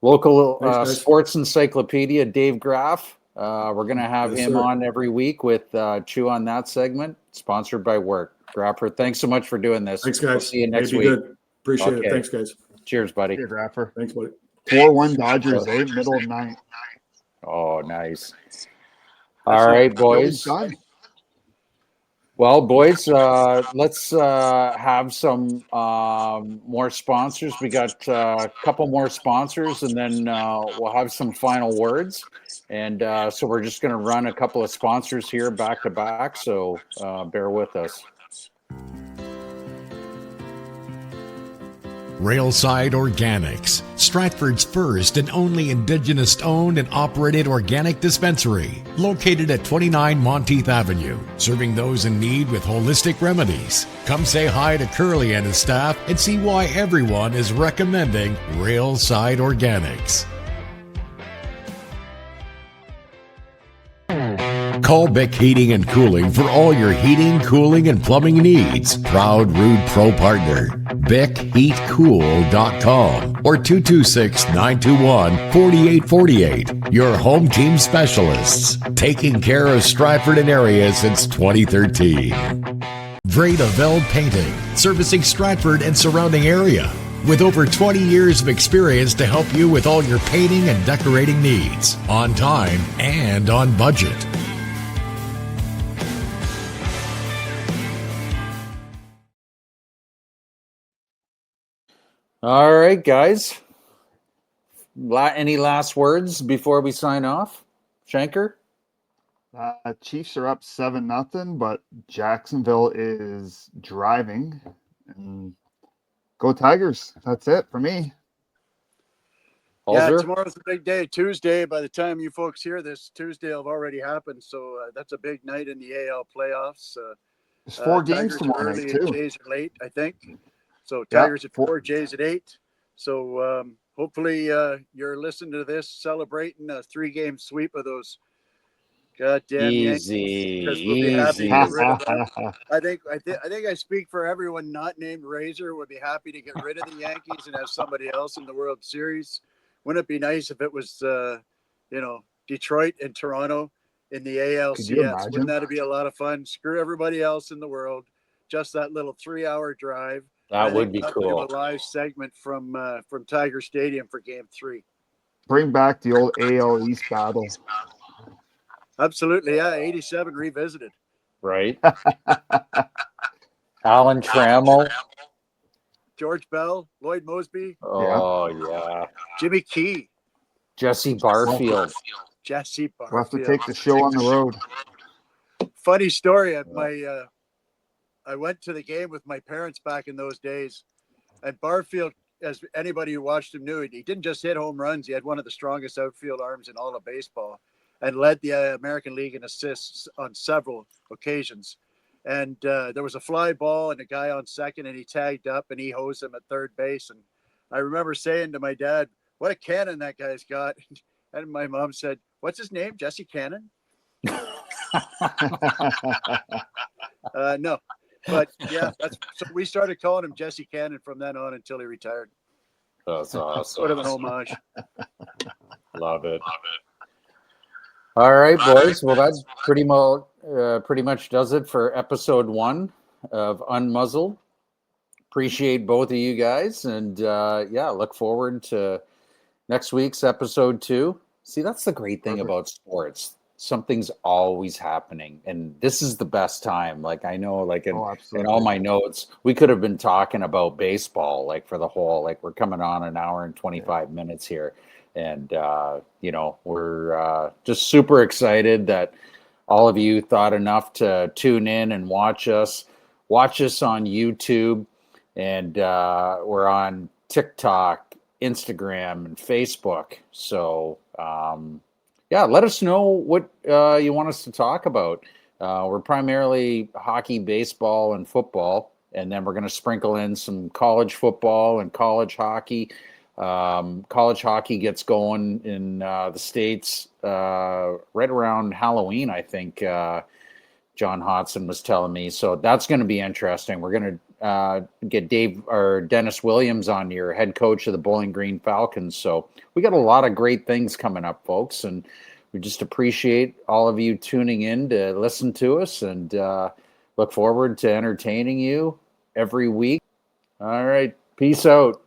Local sports encyclopedia, Dave Graff. We're going to have Yes, him sir. on every week with Chew on That segment, sponsored by Work. Graffer, thanks so much for doing this. Thanks, We'll guys. see you next Be week. good. Appreciate Okay. it. Thanks, guys. Cheers, buddy. Here, Graffer. Thanks, buddy. 4-1 Dodgers, middle of night. Oh, nice. All right, boys. Done. Well, boys, let's have some more sponsors. We got a couple more sponsors, and then we'll have some final words. And so we're just going to run a couple of sponsors here back to back. So bear with us. Railside Organics, Stratford's first and only Indigenous owned and operated organic dispensary, located at 29 Monteith Avenue, serving those in need with holistic remedies. Come say hi to Curly and his staff and see why everyone is recommending Railside Organics. Call Bick Heating and Cooling for all your heating, cooling, and plumbing needs. Proud Rude Pro partner. BickHeatCool.com or 226-921-4848. Your home team specialists. Taking care of Stratford and area since 2013. Wray Painting. Servicing Stratford and surrounding area. With over 20 years of experience to help you with all your painting and decorating needs. On time and on budget. All right, guys. Any last words before we sign off? Schencker? Chiefs are up 7-0, but Jacksonville is driving. And go Tigers. That's it for me. Hawlzer? Yeah, tomorrow's a big day. Tuesday, by the time you folks hear this, Tuesday will have already happened. So that's a big night in the AL playoffs. There's 4 games Tigers tomorrow are night, early too. and Jays are late, I think. So Tigers at 4, Jays at 8. So hopefully you're listening to this celebrating a 3-game sweep of those goddamn Yankees. Because we'll be happy to get rid of them. I think I speak for everyone not named Razer. Would be happy to get rid of the Yankees and have somebody else in the World Series. Wouldn't it be nice if it was Detroit and Toronto in the ALCS? Wouldn't that be a lot of fun? Screw everybody else in the world. Just that little 3-hour drive. That would be cool. Do a live segment from Tiger Stadium for Game 3. Bring back the old AL East battle. Absolutely, yeah. 87 revisited. Right. Alan Trammell. George Bell, Lloyd Mosby. Oh, yeah. Jimmy Key. Jesse Barfield. Jesse Barfield. We'll have to take the show on the road. Funny story. I went to the game with my parents back in those days, and Barfield, as anybody who watched him knew, he didn't just hit home runs. He had one of the strongest outfield arms in all of baseball and led the American League in assists on several occasions. And there was a fly ball and a guy on second, and he tagged up and he hosed him at third base. And I remember saying to my dad, "What a cannon that guy's got." And my mom said, "What's his name? Jesse Cannon?" No. But yeah, so we started calling him Jesse Cannon from then on until he retired. That's awesome. Sort of an homage. Love it. All right, boys. Well, that's pretty much does it for episode 1 of Unmuzzled. Appreciate both of you guys, and look forward to next week's episode 2. See, that's the great thing about sports. Something's always happening, and this is the best time. Like, I know, like in all my notes, we could have been talking about baseball, like for the whole, like we're coming on an hour and 25 minutes here. And, we're just super excited that all of you thought enough to tune in and watch us on YouTube. And we're on TikTok, Instagram, and Facebook. So, let us know what you want us to talk about. We're primarily hockey, baseball, and football. And then we're going to sprinkle in some college football and college hockey. College hockey gets going in the States right around Halloween, I think John Hodson was telling me. So that's going to be interesting. We're going to get Dennis Williams on here, head coach of the Bowling Green Falcons. So we got a lot of great things coming up, folks. And we just appreciate all of you tuning in to listen to us, and look forward to entertaining you every week. All right. Peace out.